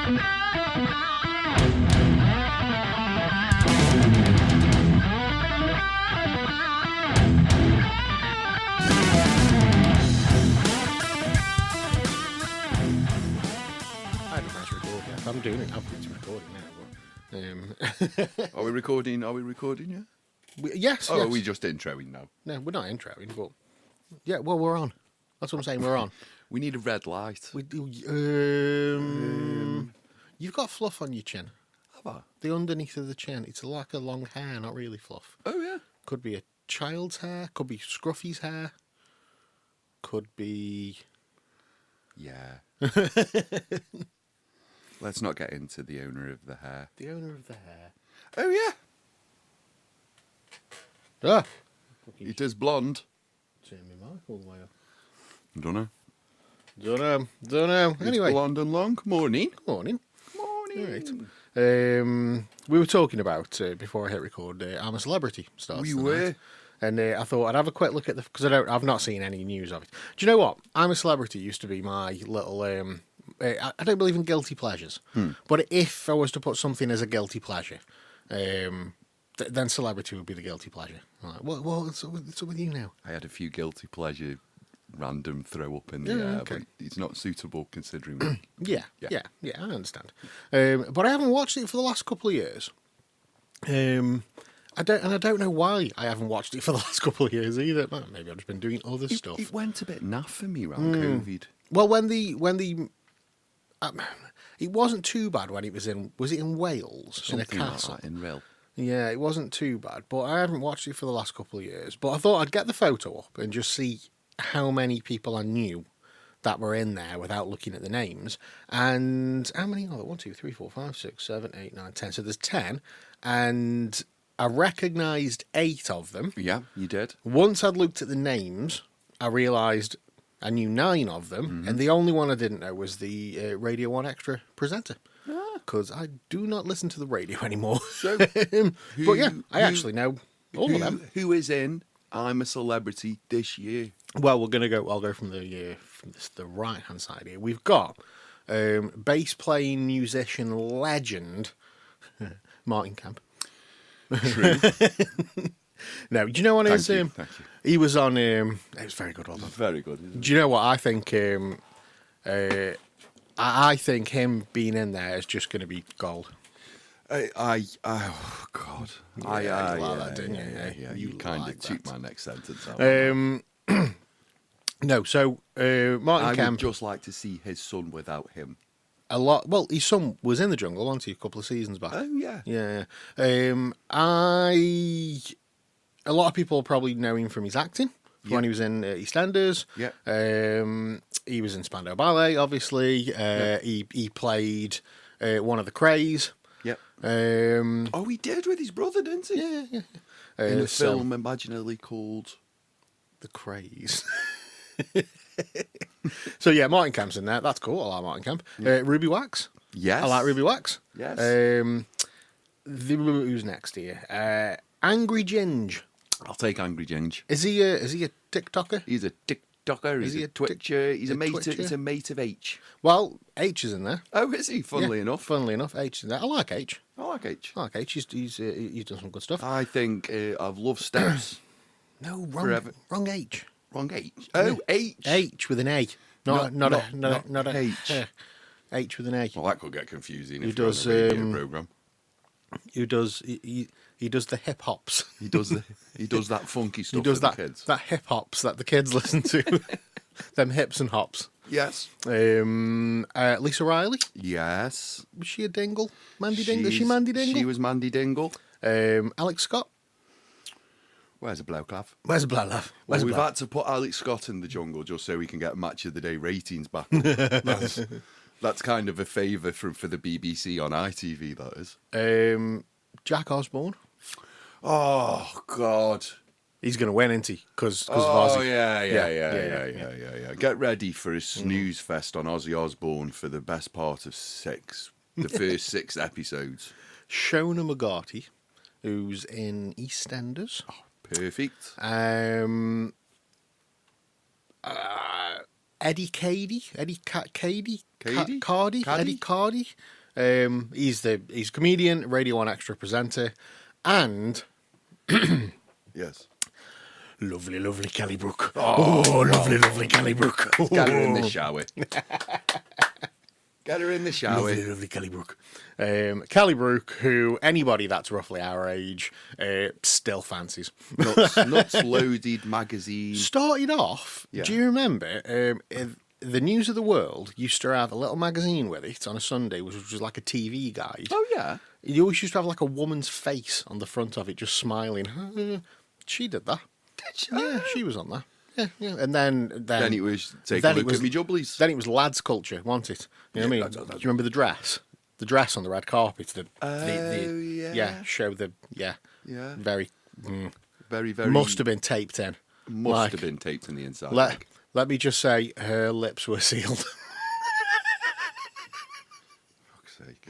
I'm doing it. I'm recording now. But, Are we recording? Yeah. yes. Oh, yes. are we just introing now? No, we're not introing, but yeah. Well, we're on. That's what I'm saying. We're on. We need a red light. We do. You've got fluff on your chin. Have I? The underneath of the chin. It's like a long hair, not really fluff. Oh yeah. Could be a child's hair. Could be Scruffy's hair. Could be. Yeah. Let's not get into the owner of the hair. The owner of the hair. Oh yeah. Ah. It is blonde. Turn my mic all the way up. Don't know. Don't know. Anyway. It's blonde and long. Morning. Morning. Morning. All right. We were talking about before I hit record. I'm a Celebrity starts We tonight. were. And I thought I'd have a quick look at because I've not seen any news of it. Do you know what? I'm a Celebrity used to be my little. I don't believe in guilty pleasures, but if I was to put something as a guilty pleasure, then Celebrity would be the guilty pleasure. I'm like, well, it's up with you now. I had a few guilty pleasure random throw up in the air, but it's not suitable considering. Yeah, I understand. But I haven't watched it for the last couple of years. I don't know why I haven't watched it for the last couple of years either. Well, maybe I've just been doing other stuff. It went a bit naff for me around COVID. Well, when the it wasn't too bad when it was in Wales Something in a castle. like that in real. Yeah, it wasn't too bad, but I haven't watched it for the last couple of years. But I thought I'd get the photo up and just see how many people I knew that were in there without looking at the names. And how many are there? 1, 2, 3, 4, 5, 6, 7, 8, 9, 10. So there's 10. And I recognised 8 of them. Yeah, you did. Once I'd looked at the names, I realised I knew 9 of them. And the only one I didn't know was the Radio 1 Extra presenter. Because I do not listen to the radio anymore. So, but yeah, I actually know all of them. Who is in I'm a Celebrity this year? Well, I'll go from the right hand side here. We've got bass playing musician legend Martin Camp. True. No, do you know what it is? Thank you. He was on. It was very good. Well done. Very good. Isn't it? Do you know what I think? I think him being in there is just going to be gold. Oh God. Yeah, You kind of took my next sentence out. No, so Martin I Kemp. would just like to see his son without him. A lot. Well, his son was in the jungle, wasn't he? A couple of seasons back. Oh yeah. Yeah. A lot of people probably know him from his acting. When he was in EastEnders. Yeah. He was in Spandau Ballet, obviously. He played one of the Krays. Yep. Yeah. Oh, he did with his brother, didn't he? Yeah. In a film imaginally called The Krays. So yeah, Martin Kemp's in there. That's cool. I like Martin Kemp. Ruby Wax. Yes. I like Ruby Wax. Yes. Who's next here? Angry Ginge. I'll take Angry Ginge. Is he a TikToker? He's a TikToker. He's a Twitcher. He's a mate of H. Well, H is in there. Oh, is he? Funnily enough. Funnily enough, H is in there. I like H. I like H. He's done some good stuff. I think I've loved Steps. No, Forever. wrong H. Wrong H. Oh, H. H with an A. Not a H. H with an A. Well, that could get confusing. Who If you're does on a radio program? Who does he does the hip hops? He does that funky stuff. He does for that the kids. that hip hops that the kids listen to. Them hips and hops. Yes. Lisa Riley. Yes. Was she a dingle? Mandy Dingle. Is she Mandy Dingle? She was Mandy Dingle. Alex Scott. Where's a bloke, laugh? Where's a black love? Well, we've had to put Alex Scott in the jungle just so we can get Match of the Day ratings back. That's kind of a favour for the BBC on ITV, that is. Jack Osborne. Oh, God. He's going to win, isn't he? Because of Oh, Ozzy. yeah. Get ready for a snooze fest on Ozzy Osbourne for the best part of the first 6 episodes. Shona McGarty, who's in EastEnders. Oh, perfect. Eddie Cady. Cady? Cardy. Caddy? Eddie Cardy. He's a comedian, Radio 1 Extra presenter, and Yes. lovely, lovely Kelly Brook. Oh, lovely, lovely Kelly Brook. Get her in the shower. Get her in the shower. Lovely, lovely Kelly Brook. Kelly Brook, who anybody that's roughly our age still fancies. Nuts Loaded magazine. Started off, Yeah. do you remember, the News of the World used to have a little magazine with it on a Sunday, which was like a TV guide. Oh, yeah. You always used to have like a woman's face on the front of it, just smiling. She did that. Did she? Yeah, she was on that. Yeah, yeah. And then Then it was take then a it look was- at me jubblies. Then it was lads culture, wasn't it? You know what I mean? Do you remember the dress? The dress on the red carpet. Yeah. Show the Yeah. very Very, very. must have been taped in. Must have been taped in the inside. Let me just say, her lips were sealed. Fuck's sake.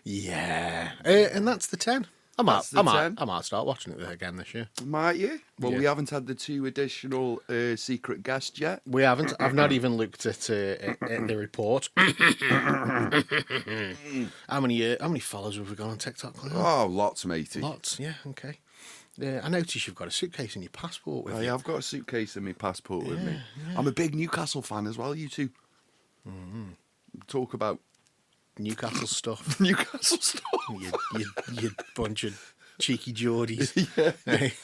Yeah, and that's the 10. I might start watching it again this year. Might you? Well, Yeah. we haven't had the 2 additional secret guests yet. We haven't. I've not even looked at the report. How many followers have we got on TikTok? Oh, lots, matey. Lots. Yeah. Okay. I notice you've got a suitcase in your passport with you. I've got a suitcase and my passport with me. I'm a big Newcastle fan as well, you two. Talk about Newcastle stuff. Newcastle stuff. you bunch of cheeky Geordies. Hey.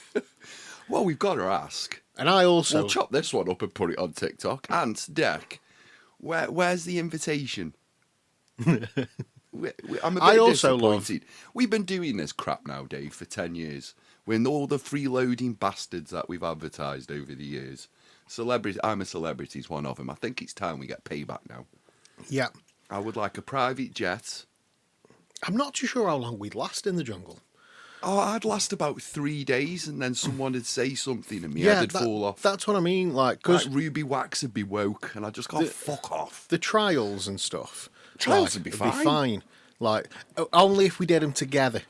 Well, we've got to ask. And I also We'll chop this one up and put it on TikTok. And Deck, where's the invitation? I'm a bit I also love- disappointed. We've been doing this crap now, Dave, for 10 years. With all the freeloading bastards that we've advertised over the years. I'm a celebrity is one of them. I think it's time we get payback now. yeah. I would like a private jet. I'm not too sure how long we'd last in the jungle. Oh, I'd last about 3 days and then someone would say something and my head would fall off. That's what I mean. Like, because Like Ruby Wax would be woke and I'd just go, fuck off. the trials and stuff. Trials like, would be it'd fine. Like, only if we did them together.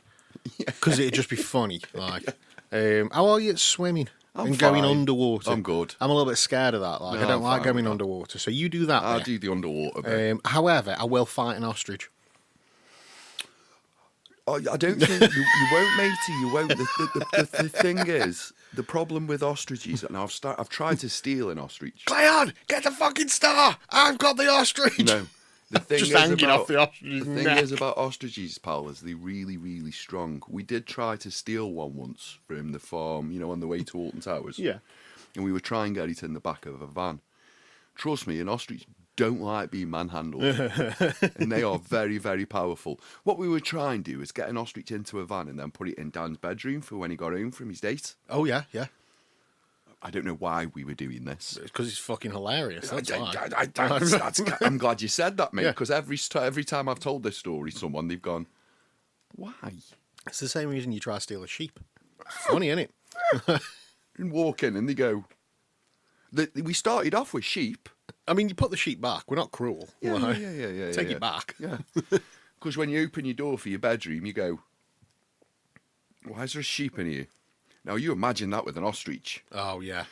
Because it'd just be funny. Like, how are you at swimming? I'm and going fine. underwater? I'm good. I'm a little bit scared of that. Like, No, I don't I'm like fine going with that. underwater. So you do that. I'll bit. do the underwater bit. However, I will fight an ostrich. Oh, I don't think you won't, matey. You won't. The thing is, the problem with ostriches, and I've tried to steal an ostrich. Cleon, get the fucking star! I've got the ostrich! No, the thing Just is hanging about off the ostrich's the thing neck. is about ostriches, pal, is they're really, really strong. We did try to steal one once from the farm, on the way to Alton Towers. Yeah. And we would try and get it in the back of a van. Trust me, an ostrich don't like being manhandled. And they are very, very powerful. What we would try and do is get an ostrich into a van and then put it in Dan's bedroom for when he got home from his date. Oh, yeah, yeah. I don't know why we were doing this. Because it's fucking hilarious. That's why. I'm glad you said that, mate, Yeah. because every time I've told this story to someone, they've gone, why? It's the same reason you try to steal a sheep. Funny, isn't it? And walk in and they go, we started off with sheep. I mean, you put the sheep back. We're not cruel. Yeah, Like, yeah. Take it back. Yeah. Because when you open your door for your bedroom, you go, why is there a sheep in here? Now, you imagine that with an ostrich. Oh, yeah.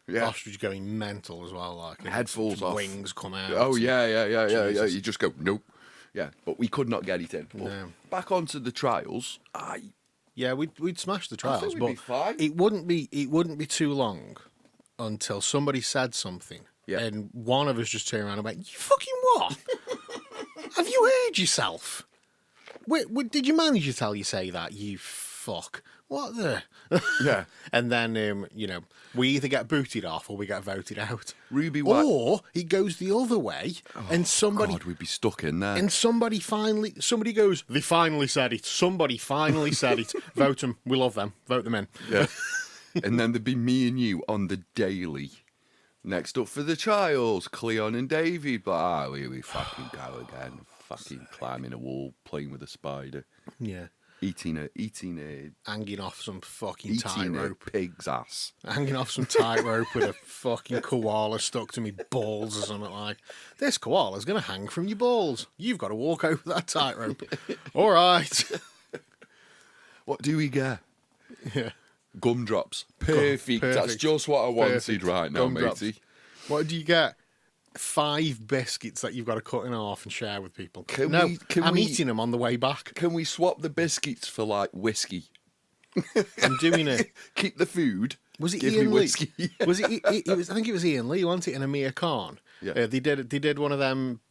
Yeah. Ostrich going mental as well. Like Head falls off. Wings come out. Oh, yeah. Jesus. You just go, nope. Yeah, but we could not get it in. But No. back onto the trials. Yeah, we'd smash the trials, think we'd but be fine. it wouldn't be too long until somebody said something, Yeah. and one of us just turned around and went, "You fucking what? Have you heard yourself? Wait, did your manager tell you say that? You fuck. What the?" Yeah. And then we either get booted off or we get voted out. Ruby Wax. Or it goes the other way, and somebody God, we'd be stuck in there. and somebody goes, "They finally said it. Somebody finally said it. Vote them. We love them. Vote them in." Yeah. And then there'd be me and you on the daily. Next up for the trials, Cleon and David. But we fucking go again. Fucking climbing a wall, playing with a spider, Yeah. eating a Hanging off some fucking tightrope. pig's ass. Hanging off some tightrope with a fucking koala stuck to me balls or something like. This koala's going to hang from your balls. You've got to walk over that tightrope. All right. What do we get? Yeah. Gumdrops. Perfect. That's perfect. just what I wanted Perfect. right now, Gumdrops. matey. What do you get? 5 biscuits that you've got to cut in half and share with people. Can no, we- can I'm we- eating them on the way back. Can we swap the biscuits for like whiskey? I'm doing it. Keep the food. Was it give Ian me Lee? whiskey. Was it was. I think it was Ian Lee, wasn't it? And Amir Khan. Yeah. They did one of them.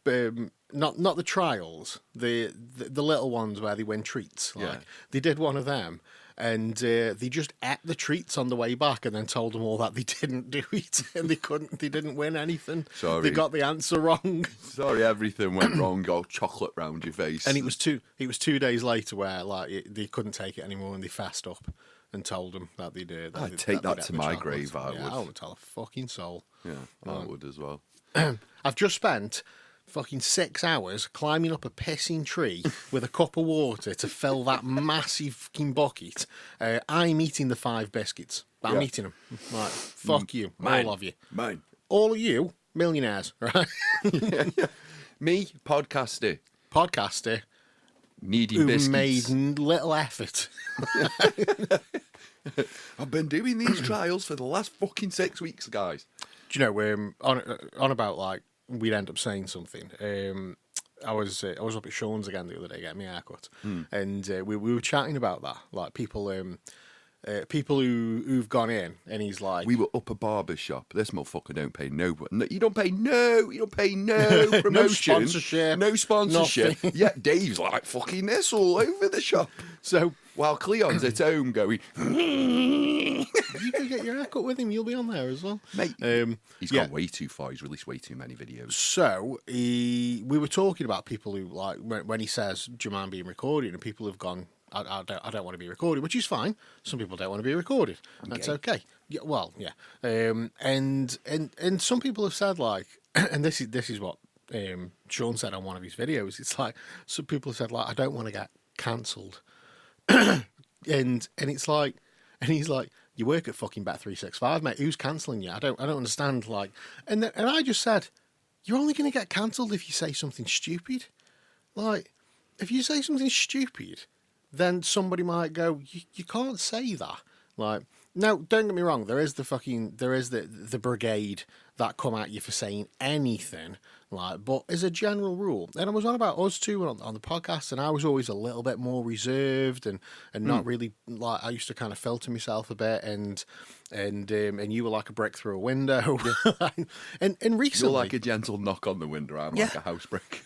Not the trials. The little ones where they win treats. Like, Yeah. They did one of them, and they just ate the treats on the way back, and then told them all that they didn't do it, and they couldn't. They didn't win anything. Sorry. They got the answer wrong. Sorry, everything went wrong. Got chocolate round your face. And it was 2 days later where they couldn't take it anymore, and they fessed up and told them that they did. I'd take that to my grave, I Yeah, would. I would tell a fucking soul. Yeah, I would as well. I've just spent fucking 6 hours climbing up a pissing tree with a cup of water to fill that massive fucking bucket. I'm eating the 5 biscuits. I'm Yeah. eating them. Like, fuck you, Mine. all of you. Mine. All of you, millionaires, right? Me, podcaster, Podcaster needing who biscuits. made little effort. I've been doing these trials for the last fucking 6 weeks, guys. Do you know, on about like we'd end up saying something. I was up at Sean's again the other day getting my haircut, and we were chatting about that, like people who've gone in, and he's like, We were up a barber shop. This motherfucker don't pay no. You don't pay no promotion, sponsorship, no sponsorship. nothing. Yet Dave's like fucking this all over the shop. so While Cleon's at home going, you can get your haircut with him. You'll be on there as well, mate. He's yeah. gone way too far. He's released way too many videos. So we were talking about people who like when he says, "Do you mind being recorded?" and people have gone, I don't want to be recorded," which is fine. Some people don't want to be recorded. That's okay. Yeah, well, yeah. And some people have said like, and this is what Sean said on one of his videos. It's like some people have said like, "I don't want to get cancelled," and it's like, and he's like, "You work at fucking Bet365, mate. Who's cancelling you? I don't understand." Like, and I just said, "You're only going to get cancelled if you say something stupid. Like, if you say something stupid, then somebody might go, you can't say that." Like, now, don't get me wrong. There is the brigade that come at you for saying anything. Like, but as a general rule, and I was on about us too on the podcast, and I was always a little bit more reserved and not really like, I used to kind of filter myself a bit, and you were like a brick through a window, and recently You're like a gentle knock on the window. I'm like a house brick.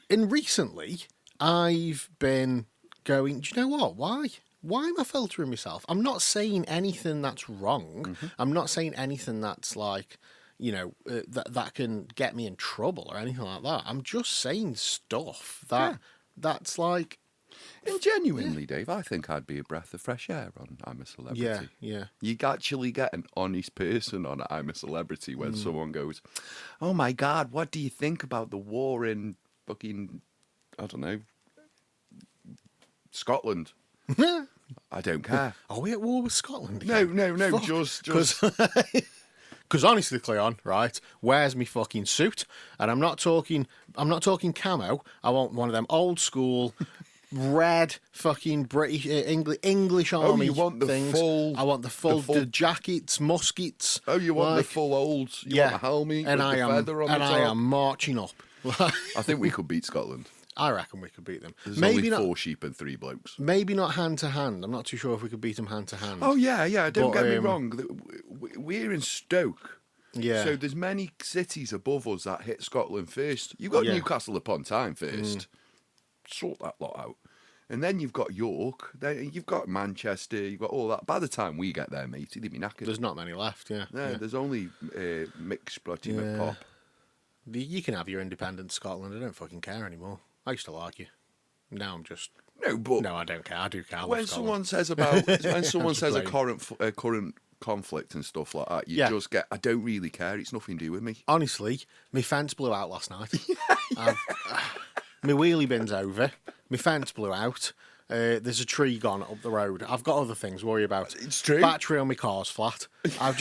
and recently I've been going, do you know what? Why am I filtering myself? I'm not saying anything that's wrong. I'm not saying anything that's like, that can get me in trouble or anything like that. I'm just saying stuff that's like, And genuinely, Dave, I think I'd be a breath of fresh air on I'm a Celebrity. yeah. You actually get an honest person on I'm a Celebrity when someone goes, "Oh my God, what do you think about the war in fucking, I don't know, Scotland?" I don't care. Are we at war with Scotland No, again? just Because honestly, Cleon, right, where's me fucking suit? And I'm not talking camo. I want one of them old school red fucking British English army you want the things. full- I want the full jackets, muskets. Oh, you want the like, full old? You want a helmet and with I the am, feather on and the top? I am marching up. I think we could beat Scotland. I reckon we could beat them. There's Maybe only not. 4 sheep and 3 blokes. Maybe not hand to hand. I'm not too sure if we could beat them hand to hand. Oh yeah. Don't But, get me wrong. We're in Stoke. Yeah. So there's many cities above us that hit Scotland first. You've got Yeah. Newcastle upon Tyne first. Sort that lot out. And then you've got York. Then you've got Manchester. You've got all that. By the time we get there, mate, you'd be knackered. There's not many left. Yeah. No, yeah. there's only Mick Sprotty McPop. You can have your independent Scotland. I don't fucking care anymore. I used to like you. Now I'm just. No, but No, I don't care. I do care. I love when Scotland. someone says about when someone just says a playing. current conflict and stuff like that, you Yeah. just get. I don't really care. It's nothing to do with me. Honestly, my fence blew out last night. My wheelie bin's over. My fence blew out. There's a tree gone up the road. I've got other things to worry about. It's true. Battery on my car's flat. I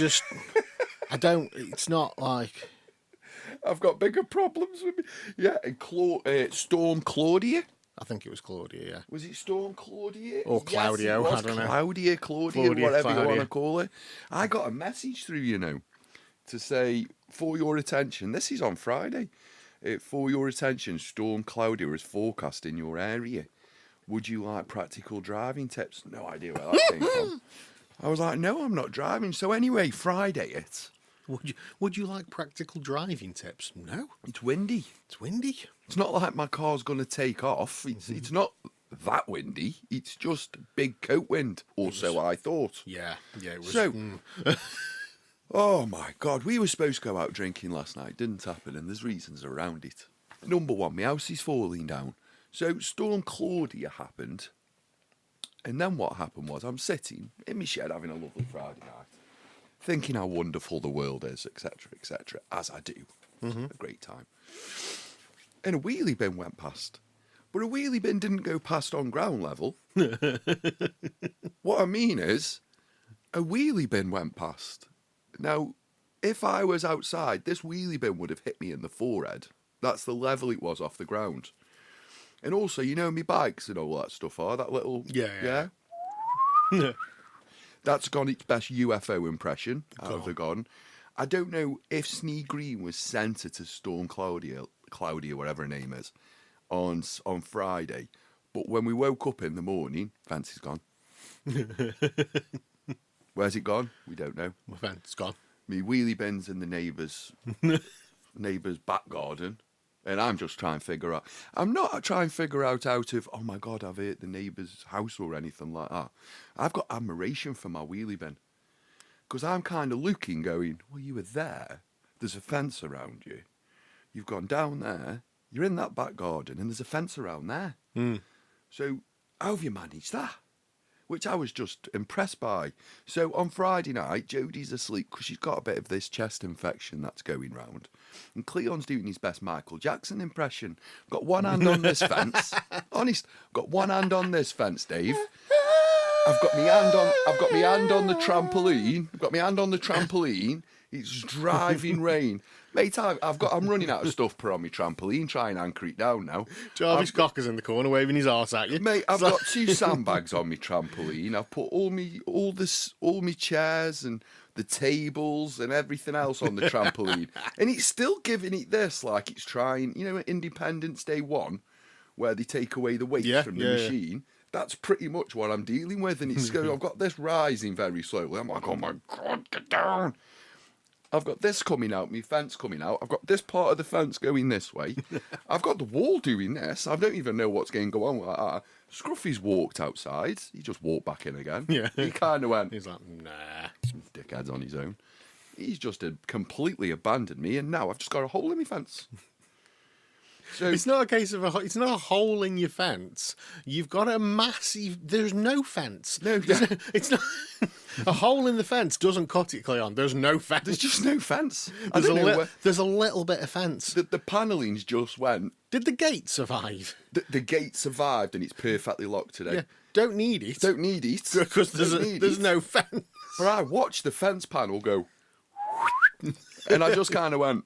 don't. It's not like. I've got bigger problems with me. Yeah, and Storm Claudia. I think it was Claudia. Yeah. Was it Storm Claudia? Or Claudio, Yes, it was. I don't know. Claudia, Claudia, whatever you want Claudia. to call it. I got a message through, to say, for your attention, this is on Friday. For your attention, Storm Claudia is forecast in your area. Would you like practical driving tips? No idea where that came from. I was like, no, I'm not driving. So anyway, Friday Would you like practical driving tips? No. it's windy. It's windy. It's not like my car's going to take off. It's not that windy. It's just big coat wind. Or so I thought. Yeah. It was. So, oh my God, we were supposed to go out drinking last night. Didn't happen, and there's reasons around it. Number one, my house is falling down. So Storm Claudia happened. And then what happened was I'm sitting in my shed having a lovely Friday night, thinking how wonderful the world is, etc., as I do. A great time. And a wheelie bin went past. But a wheelie bin didn't go past on ground level. What I mean is, a wheelie bin went past. Now, if I was outside, this wheelie bin would have hit me in the forehead. That's the level it was off the ground. And also, you know, me bikes and all that stuff are that little... Yeah. That's gone its best UFO impression out of the gone. I don't know if Snee Green was sent it to Storm Claudia, whatever her name is, on Friday. But when we woke up in the morning, fence is gone. Where's it gone? We don't know. My fence gone. Me wheelie bins in the neighbour's back garden. And I'm just trying to figure out... I'm not trying to figure out of, oh my God, I've hit the neighbour's house or anything like that. I've got admiration for my wheelie bin. Because I'm kind of looking, going, well, you were there. There's a fence around you. You've gone down there. You're in that back garden and there's a fence around there. So how have you managed that? Which I was just impressed by. So on Friday night, Jodie's asleep because she's got a bit of this chest infection that's going round. And Cleon's doing his best Michael Jackson impression. Got one hand on this fence. Honest, got one hand on this fence, Dave. I've got my hand on the trampoline. It's driving rain. Mate, I'm running out of stuff put on my trampoline, trying to anchor it down now. Jarvis Cocker's in the corner waving his arse at you. Mate, I've got 2 sandbags on my trampoline. I've put all my chairs and the tables and everything else on the trampoline. And it's still giving it this, like it's trying, you know, at Independence Day 1, where they take away the weight from the machine. That's pretty much what I'm dealing with. And it's I've got this rising very slowly. I'm like, oh my God, get down. I've got this coming out, my fence coming out. I've got this part of the fence going this way. I've got the wall doing this. I don't even know what's going to go on with that. Scruffy's walked outside. He just walked back in again. Yeah. He kind of went... He's like, nah. Dickhead's on his own. He's just completely abandoned me, and now I've just got a hole in my fence. So It's not a case of it's not a hole in your fence. You've got a massive... There's no fence. It's not... A hole in the fence doesn't cut it, Cleon. There's no fence. there's just no fence. There's a little bit of fence. The panellings just went... Did the gate survive? The gate survived, and it's perfectly locked today. Yeah. Don't need it. Don't need it. Because there's no fence. But I watched the fence panel go... and I just kind of went...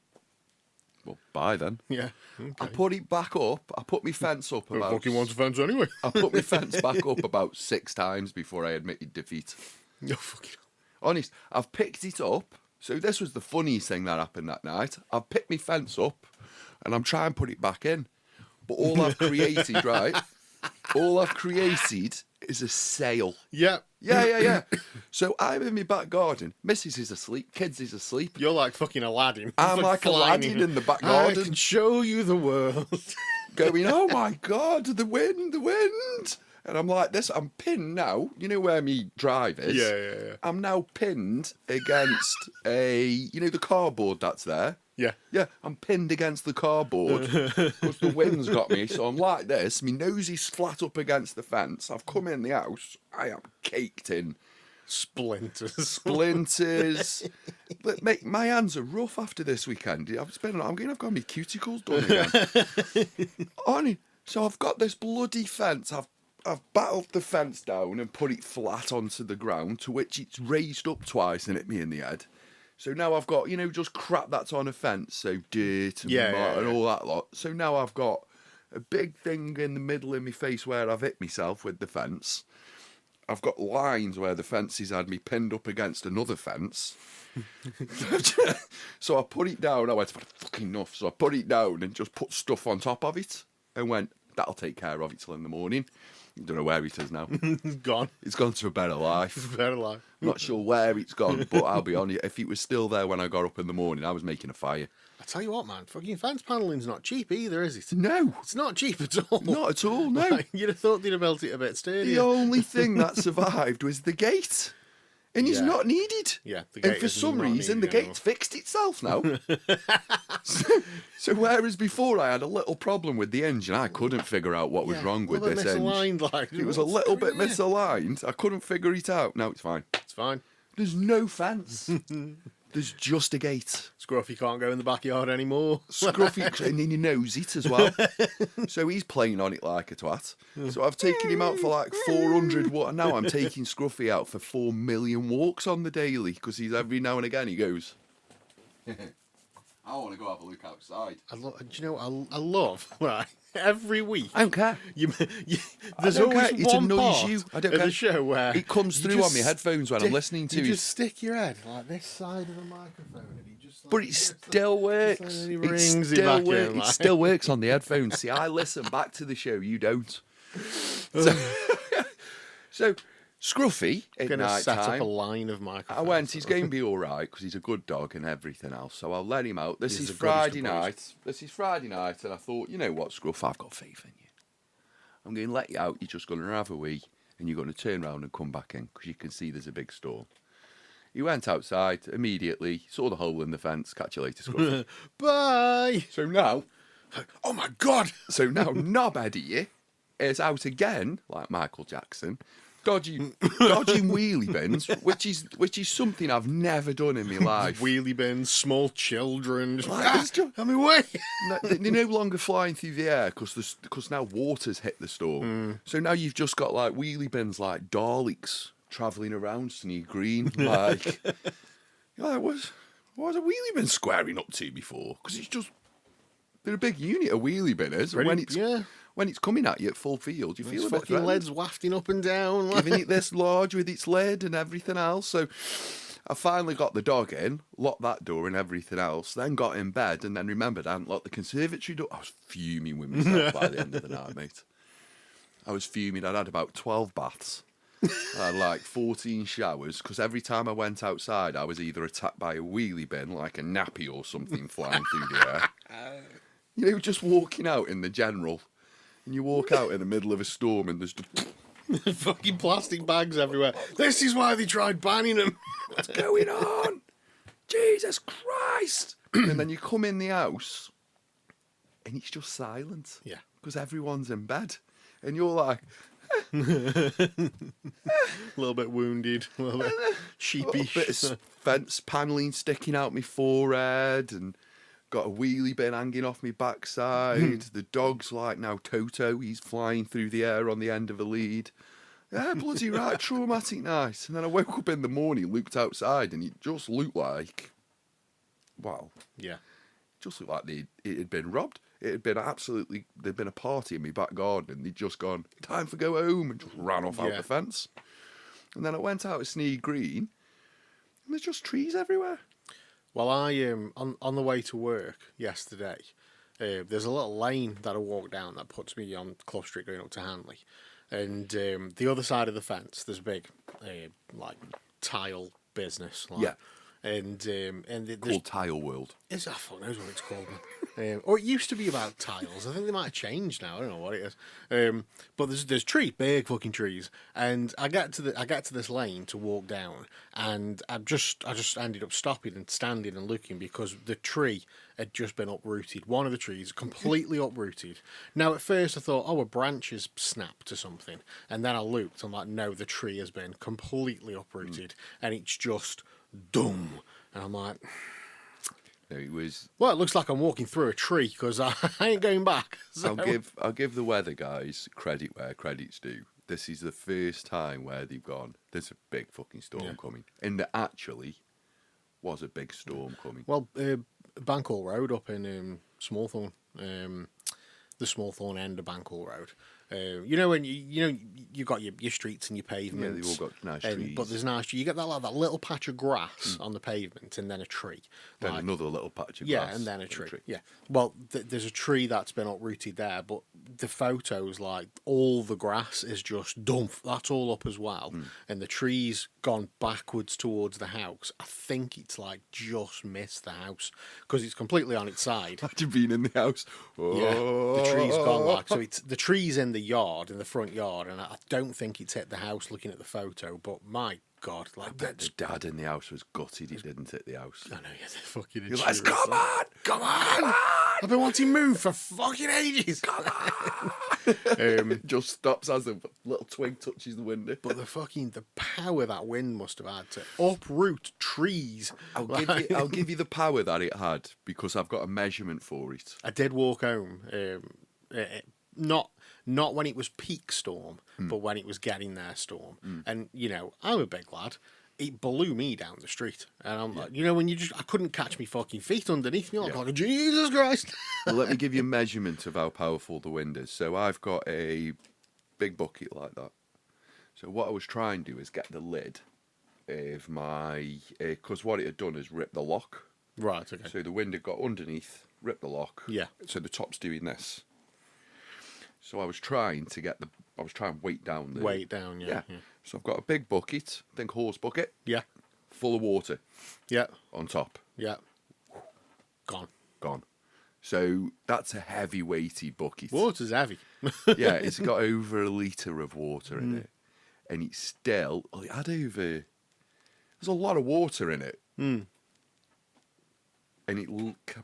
Well, bye then. Yeah. Okay. I put it back up. I put my fence up Who about... fucking wants a fence anyway? I put my fence back up about 6 times before I admitted defeat. No fucking... Honest, I've picked it up. So this was the funniest thing that happened that night. I've picked my fence up and I'm trying to put it back in. But all I've created, right? All I've created is a sail. Yeah. Yeah. So I'm in my back garden. Missus is asleep. Kids is asleep. You're like fucking Aladdin. I'm like flying Aladdin in the back garden. I can show you the world. Going, oh my God, the wind. And I'm like this, I'm pinned now. You know where me drive is? Yeah. I'm now pinned against the cardboard that's there. Yeah. Yeah, I'm pinned against the cardboard because the wind's got me. So I'm like this. My nose is flat up against the fence. I've come in the house. I am caked in Splinters. But mate, my hands are rough after this weekend. I've got my cuticles done again. So I've got this bloody fence. I've battled the fence down and put it flat onto the ground, to which it's raised up twice and hit me in the head. So now I've got, just crap that's on a fence, so dirt and mud and all that lot. So now I've got a big thing in the middle of my face where I've hit myself with the fence. I've got lines where the fences had me pinned up against another fence. So I put it down. I went, I've had fucking enough. So I put it down and just put stuff on top of it and went, that'll take care of it till in the morning. Don't know where it is now. Gone. It's gone to a better life. Better life. Not sure where it's gone, but I'll be honest, if it was still there when I got up in the morning, I was making a fire. I tell you what, man, fucking fence panelling's not cheap either, is it? No, It's not cheap at all. not at all, no. Like, you'd have thought they'd have built it a bit The sturdier. only thing that survived was the gate. And he's Yeah. not needed. Yeah, the And gate for is some not reason, the needed anymore. gate's fixed itself now. so whereas before I had a little problem with the engine, I couldn't figure out what was wrong with this engine. misaligned, like, It was a what's little going bit on here? misaligned. I couldn't figure it out. No, it's fine. It's fine. There's no fence. There's just a gate. Scruffy can't go in the backyard anymore. Scruffy, and then he knows it as well. So he's playing on it like a twat. So I've taken him out for like 400 walks. Now I'm taking Scruffy out for 4 million walks on the daily because he's every now and again he goes, I want to go have a look outside. Do you know, I love, right, every week. I don't care. You, there's don't always care. It one annoys part you. I don't of care. the show where It comes you through on just my headphones when I'm stick- listening to you it. just stick your head like this side of the microphone, and you just. Like, But it still works. and he It rings it still back works. in, It like. still works on the headphones. See, I listen back to the show. You don't. So Scruffy at Gonna night set up time. a line of microphones. I went, he's going to be all right because he's a good dog and everything else. So I'll let him out. This He's is the goodest Friday of boys. night. This is Friday night. And I thought, you know what, Scruff, I've got faith in you. I'm going to let you out. You're just going to have a wee and you're going to turn around and come back in because you can see there's a big storm. He went outside immediately, saw the hole in the fence. Catch you later, Scruffy. Bye. So now Oh my god. Knob Eddie is out again, like Michael Jackson, dodging wheelie bins, which is something I've never done in my life. Wheelie bins, small children. Just, Like, it's just- I'm away. They're no longer flying through the air because now water's hit the storm. So now you've just got like wheelie bins like Daleks travelling around Sneer Green. Like, you're like, what was a wheelie bin squaring up to before? Because it's just they're a big unit of wheelie binners. And when it's coming at you at full field, you feel It's a bit fucking threatened. leads wafting up and down. Like. Giving it this large with its lid and everything else. So I finally got the dog in, locked that door and everything else, then got in bed and then remembered I hadn't locked the conservatory door. I was fuming with myself by the end of the night, mate. I was fuming. I'd had about 12 baths. I had like 14 showers because every time I went outside, I was either attacked by a wheelie bin, like a nappy or something flying through the air. You know, just walking out in the general. And you walk out in the middle of a storm and there's just Fucking plastic bags everywhere. This is why they tried banning them. what's going on? Jesus Christ! And then you come in the house and it's just silent. Yeah. Because everyone's in bed. And you're like, A little bit wounded, a little bit a little sheepish. bit of fence panelling sticking out my forehead and got a wheelie bin hanging off my backside. The dog's like now Toto. He's flying through the air on the end of a lead. Yeah, bloody right, traumatic night. And then I woke up in the morning, looked outside, and it just looked like, wow, Yeah. just looked like it had been robbed. It had been absolutely, there'd been a party in my back garden, and they'd just gone, time for go home, and just ran off out Yeah. the fence. And then I went out to Sneer Green, and there's just trees everywhere. Well, I on the way to work yesterday. There's a little lane that I walk down that puts me on Clough Street going up to Hanley, and the other side of the fence there's a big like tile business. Like, Yeah. And there's Called Tile World. Is I fuck knows what it's called. Or it used to be about tiles. I think they might have changed now. I don't know what it is. But there's trees, big fucking trees, and I get to this lane to walk down, and I just ended up stopping and standing and looking because the tree had just been uprooted. One of the trees completely uprooted. Now at first I thought, oh, a branch has snapped or something, and then I looked. I'm like, no, the tree has been completely uprooted, and it's just dumb. And I'm like, No, it was. well, it looks like I'm walking through a tree because I ain't going back. So. I'll give the weather guys credit where credit's due. This is the first time where they've gone, there's a big fucking storm coming. And there actually was a big storm coming. Well, Bankhall Road up in Smallthorne, the Smallthorne end of Bankhall Road. You know when you got your streets and your pavements. Yeah, they've all got nice trees. But there's nice. You get that little patch of grass on the pavement, and then a tree. Then Like, another little patch of yeah, grass. and then a tree. Yeah. Well, there's a tree that's been uprooted there, but the photos, like all the grass is just dump. That's all up as well, and the tree's gone backwards towards the house. I think it's like just missed the house because it's completely on its side. Imagine being in the house. Yeah, Oh. the tree's gone like so. It's the tree's in the yard, in the front yard, and I don't think it's hit the house. Looking at the photo, but my God, like Bet that's. the dad in the house was gutted he didn't hit the house. I know, yeah, they're fucking. He was like, come on! Come on! I've been wanting to move for fucking ages. Come on! Just stops as a little twig touches the window. But the power that wind must have had to uproot trees. I'll give you the power that it had because I've got a measurement for it. I did walk home. Not when it was peak storm, but when it was getting there storm. And I'm a big lad. It blew me down the street, and I'm like, when I couldn't catch me fucking feet underneath me. I'm like, Jesus Christ! Well, let me give you a measurement of how powerful the wind is. So I've got a big bucket like that. So what I was trying to do is get the lid of my, because what it had done is rip the lock. Right. Okay. So the wind had got underneath, ripped the lock. Yeah. So the top's doing this. So I was trying to weight down the... Weight down, yeah. So I've got a big bucket, think horse bucket, Yeah. full of water Yeah. on top. Yeah. Gone. So that's a heavy weighty bucket. Water's heavy. Yeah, it's got over a litre of water in it. And it's still... it had over... There's a lot of water in it. And it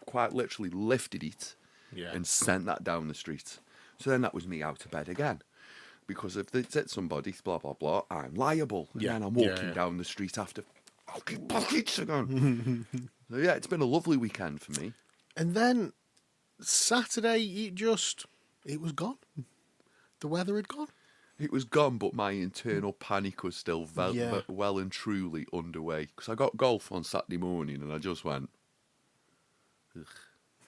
quite literally lifted it Yeah. and sent that down the street. So then that was me out of bed again. Because if they hit somebody, blah, blah, blah, I'm liable. And then I'm walking down the street after fucking buckets again. So yeah, it's been a lovely weekend for me. And then Saturday, it was gone. The weather had gone. It was gone, but my internal panic was still Yeah. well and truly underway. Because I got golf on Saturday morning and I just went...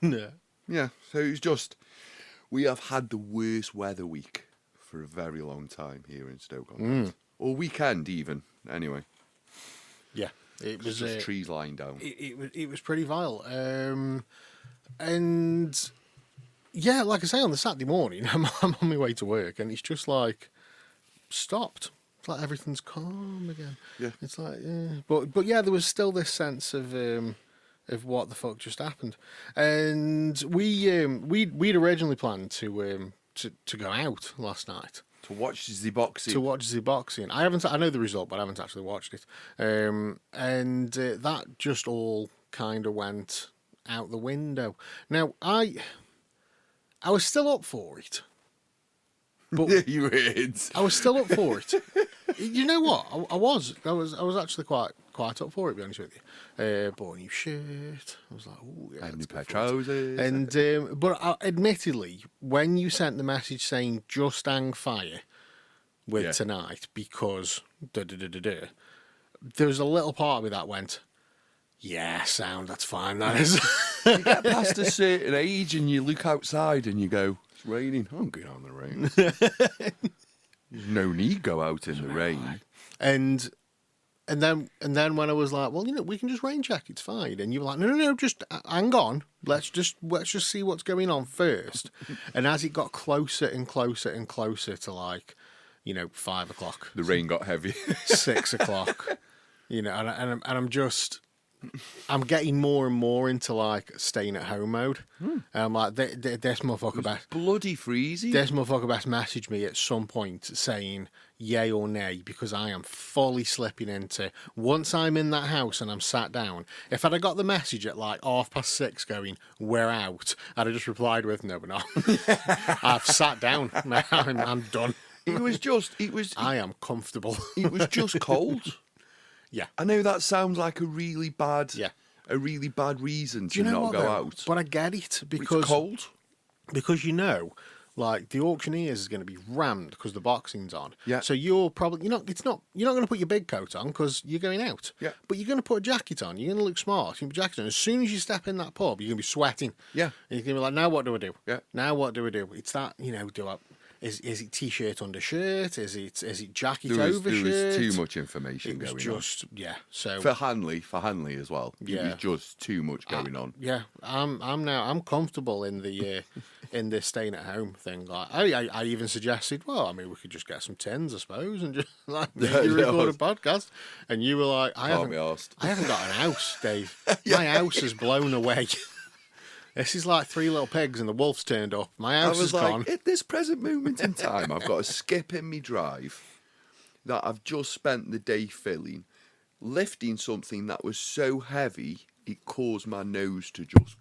No. Yeah, so it was just... We have had the worst weather week for a very long time here in Stoke-on-Trent. Or weekend even, anyway. Yeah. It was Just trees lying down. It was pretty vile. And yeah, like I say, on the Saturday morning, I'm on my way to work, and it's just like stopped. It's like everything's calm again. Yeah. It's like, but yeah, there was still this sense of what the fuck just happened, and we'd originally planned to go out last night. To watch the boxing. To watch the boxing. I know the result, but I haven't actually watched it. And that just all kind of went out the window. Now, I was still up for it. But Yeah, you heard. I was still up for it. You know what? I was actually quite up for it, to be honest with you. Bought a new shirt. I was like, oh yeah. And new let's pair of go for it. trousers. And but admittedly, when you sent the message saying just hang fire with Yeah. tonight because there was a little part of me that went, yeah, sound, that's fine, that is. You get past a certain age and you look outside and you go, it's raining. I'm going out in the rain. There's no need go out in the rain. And then when I was like, well, we can just rain check, it's fine. And you were like, no, just hang on. Let's just see what's going on first. And as it got closer and closer and closer to 5 o'clock, The rain got heavy. 6 o'clock, and I'm getting more and more into staying at home mode. And I'm like, this motherfucker best. Bloody freezing. This motherfucker best message me at some point saying yay or nay, because I am fully slipping into, once I'm in that house and I'm sat down, if I'd have got the message at 6:30 going, we're out, I'd have just replied with, no, we're not. I've sat down. I'm done. I am comfortable. It was just cold. Yeah. I know that sounds like a really bad Yeah. reason Do you to know not what, go though? out. But I get it, because It's cold. because Like the auctioneers is going to be rammed because the boxing's on. Yeah. So you're probably you're not going to put your big coat on because you're going out. Yeah. But you're going to put a jacket on. You're going to look smart. You're going to put a jacket on. As soon as you step in that pub, you're going to be sweating. Yeah. And you're going to be like, now what do I do? Yeah. Now what do I do? It's that do I? Is it t-shirt under shirt? Is it jacket over There shirt? was too much information It was going just yeah. So on. For Hanley as well. It Yeah. was just too much going on. yeah, I'm comfortable in the in this staying at home thing. Like I even suggested, well, I mean, we could just get some tins, I suppose, and just like maybe record a podcast. And you were like, I Can't be haven't arsed. got an house, Dave. My house is blown away. This is like Three Little Pigs and the wolf's turned up. My I house was is like, gone. at this present moment in time, I've got a skip in me drive that I've just spent the day filling, lifting something that was so heavy it caused my nose to just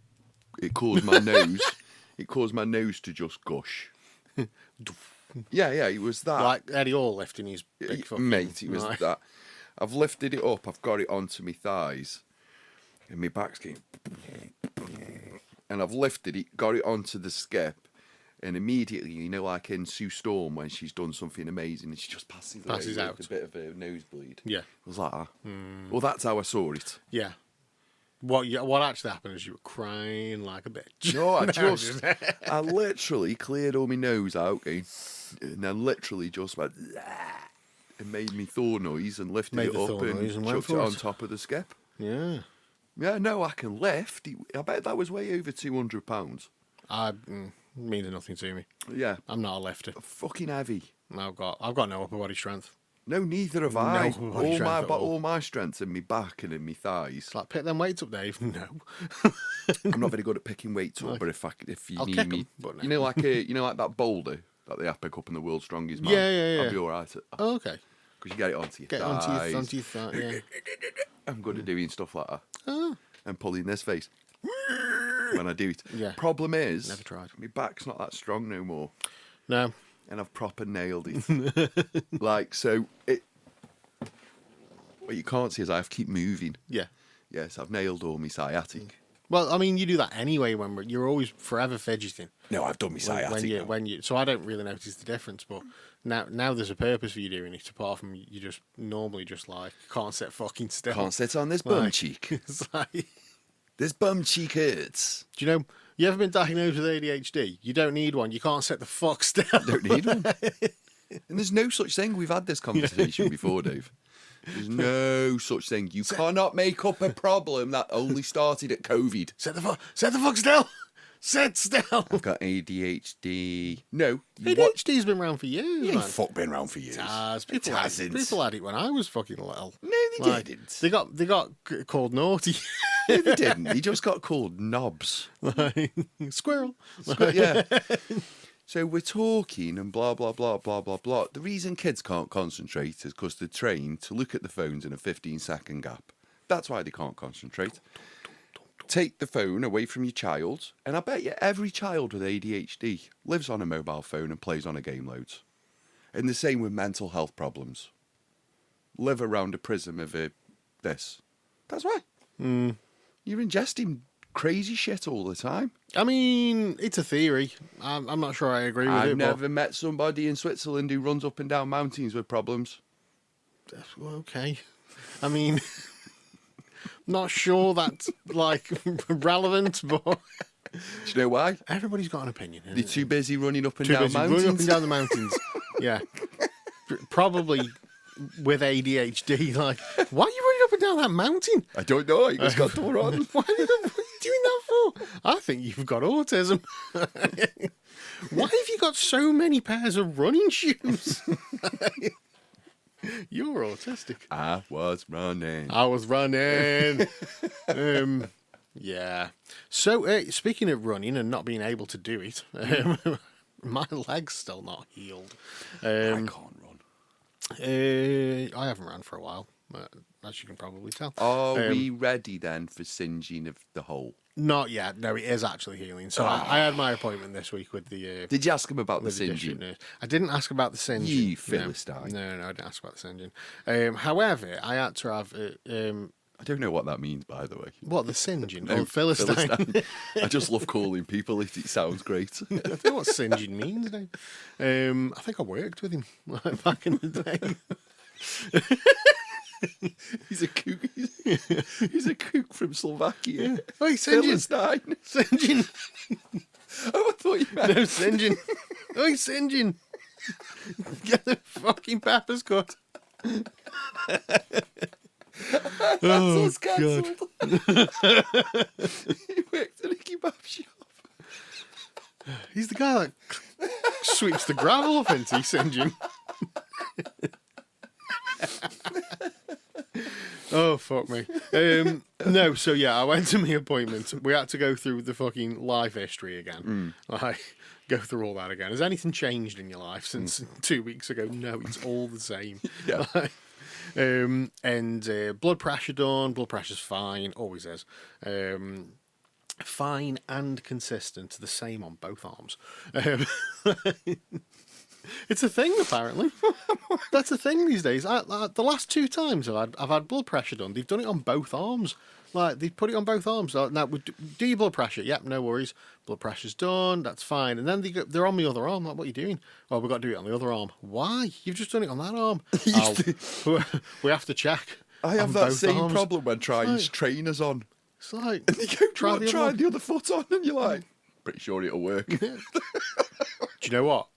it caused my nose to just gush. Yeah, it was that. Like Eddie Hall lifting his big fucking Mate, it was right. that. I've lifted it up, I've got it onto my thighs, and my back's going. And I've lifted it, got it onto the skip, and immediately, like in Sue Storm when she's done something amazing and she just passes away out. with a bit of a nosebleed. Yeah. It was like that. Well, that's how I saw it. Yeah. What actually happened is you were crying like a bitch. No, I literally cleared all my nose out, and then literally just went and made me Thor noise and lifted Made it the up Thor noise and and went chucked it for on it. top of the skip. Yeah. Yeah, no, I can lift. I bet that was way over £200. Means nothing to me. Yeah, I'm not a lifter. fucking heavy. I've got no upper body strength. No, neither have I. upper body strength at all. All my strength's in my back and in my thighs. It's like pick them weights up, Dave. No. I'm not very good at picking weights up, but if you I'll need kick me, 'em, but no. you know like that boulder that they have pick up in the World's Strongest Man. Yeah. I'll be all right at that Oh, okay. because you get it onto your Get thighs. onto your thigh. Yeah. I'm good at doing stuff like that Oh. and pulling this face when I do it. Yeah. Problem is, Never tried. my back's not that strong no more, No. and I've proper nailed it. Like so, it. What you can't see is I have to keep moving. Yeah. Yes, I've nailed all my sciatic. Well, I mean, you do that anyway you're always forever fidgeting. No, I've done my sciatic. When you so I don't really notice the difference, but now there's a purpose for you doing it apart from you just normally just like can't sit fucking still. Can't sit on this bum Like, cheek. It's like, This bum cheek hurts. do you know you ever been diagnosed with ADHD? You don't need one. You can't sit the fuck still. Don't need one. And there's no such thing. We've had this conversation before, Dave. There's no such thing. You cannot make up a problem that only started at COVID. Sit the fuck still. Sit still. I've got ADHD. No. ADHD's been around for years. You man. ain't fuck been around for years. People had it when I was fucking little. No, they didn't. They got called naughty. No, they didn't. They just got called knobs. Like, squirrel. Yeah. So we're talking and blah, blah, blah, blah, blah, blah. The reason kids can't concentrate is because they're trained to look at the phones in a 15-second gap. That's why they can't concentrate. Take the phone away from your child, and I bet you every child with ADHD lives on a mobile phone and plays on a game loads. And the same with mental health problems. Live around a prism of this. That's why. You're ingesting crazy shit all the time. I mean, it's a theory. I'm not sure I agree with I've it. never met somebody in Switzerland who runs up and down mountains with problems. But, well, okay. I mean, not sure that's like relevant, but Do you know why? everybody's got an opinion. They're too busy running up and Too down busy mountains. running up and down the mountains. Yeah, probably with ADHD. Like, why are you running up and down that mountain? I don't know. I just got door on. What are you doing that for? I think you've got autism. Why have you got so many pairs of running shoes? You're autistic. I was running. I was running. Yeah. So, speaking of running and not being able to do it, my leg's still not healed. I can't run. I haven't run for a while, as you can probably tell. Are we ready then for singeing of the hole? Not yet. No, it is actually healing. So I had my appointment this week with the. Did you ask him about the with the district singeing? nurse. I didn't ask about the singeing. You Philistine. No, I didn't ask about the singeing. However, I had to have I don't know what that means, by the way. What, the singeing? No, Oh, Philistine. Philistine. I just love calling people it. It sounds great. I don't know what singeing means now. I think I worked with him like, back in the day. He's a kook. He's a kook from Slovakia. Oh, he's singeing. Philistine. Singeing. Oh, I thought you meant. No, singeing. Oh, he's singeing. Get the fucking peppers cut. Oh, That's God. cancelled. He worked at a kebab shop. He's the guy that sweeps the gravel off into singeing. Oh, fuck me. No, so yeah, I went to my appointment. We had to go through the fucking life history again. Like, go through all that again. Has anything changed in your life since 2 weeks ago? No, it's all the same. Yeah. Like, blood pressure done. Blood pressure's fine. Always is. Fine and consistent. The same on both arms. It's a thing, apparently. That's a thing these days. The last 2 times I've had blood pressure done, they've done it on both arms. Like, they put it on both arms. Now, do your blood pressure? Yep, no worries. Blood pressure's done. That's fine. And then they're on the other arm. Like, what are you doing? Well, we've got to do it on the other arm. Why? You've just done it on that arm. We have to check. I have on that both same arms. problem when trying It's like- trainers on. It's like, And you go, try the other try one. the other foot on, and you're like, pretty sure it'll work. Do you know what?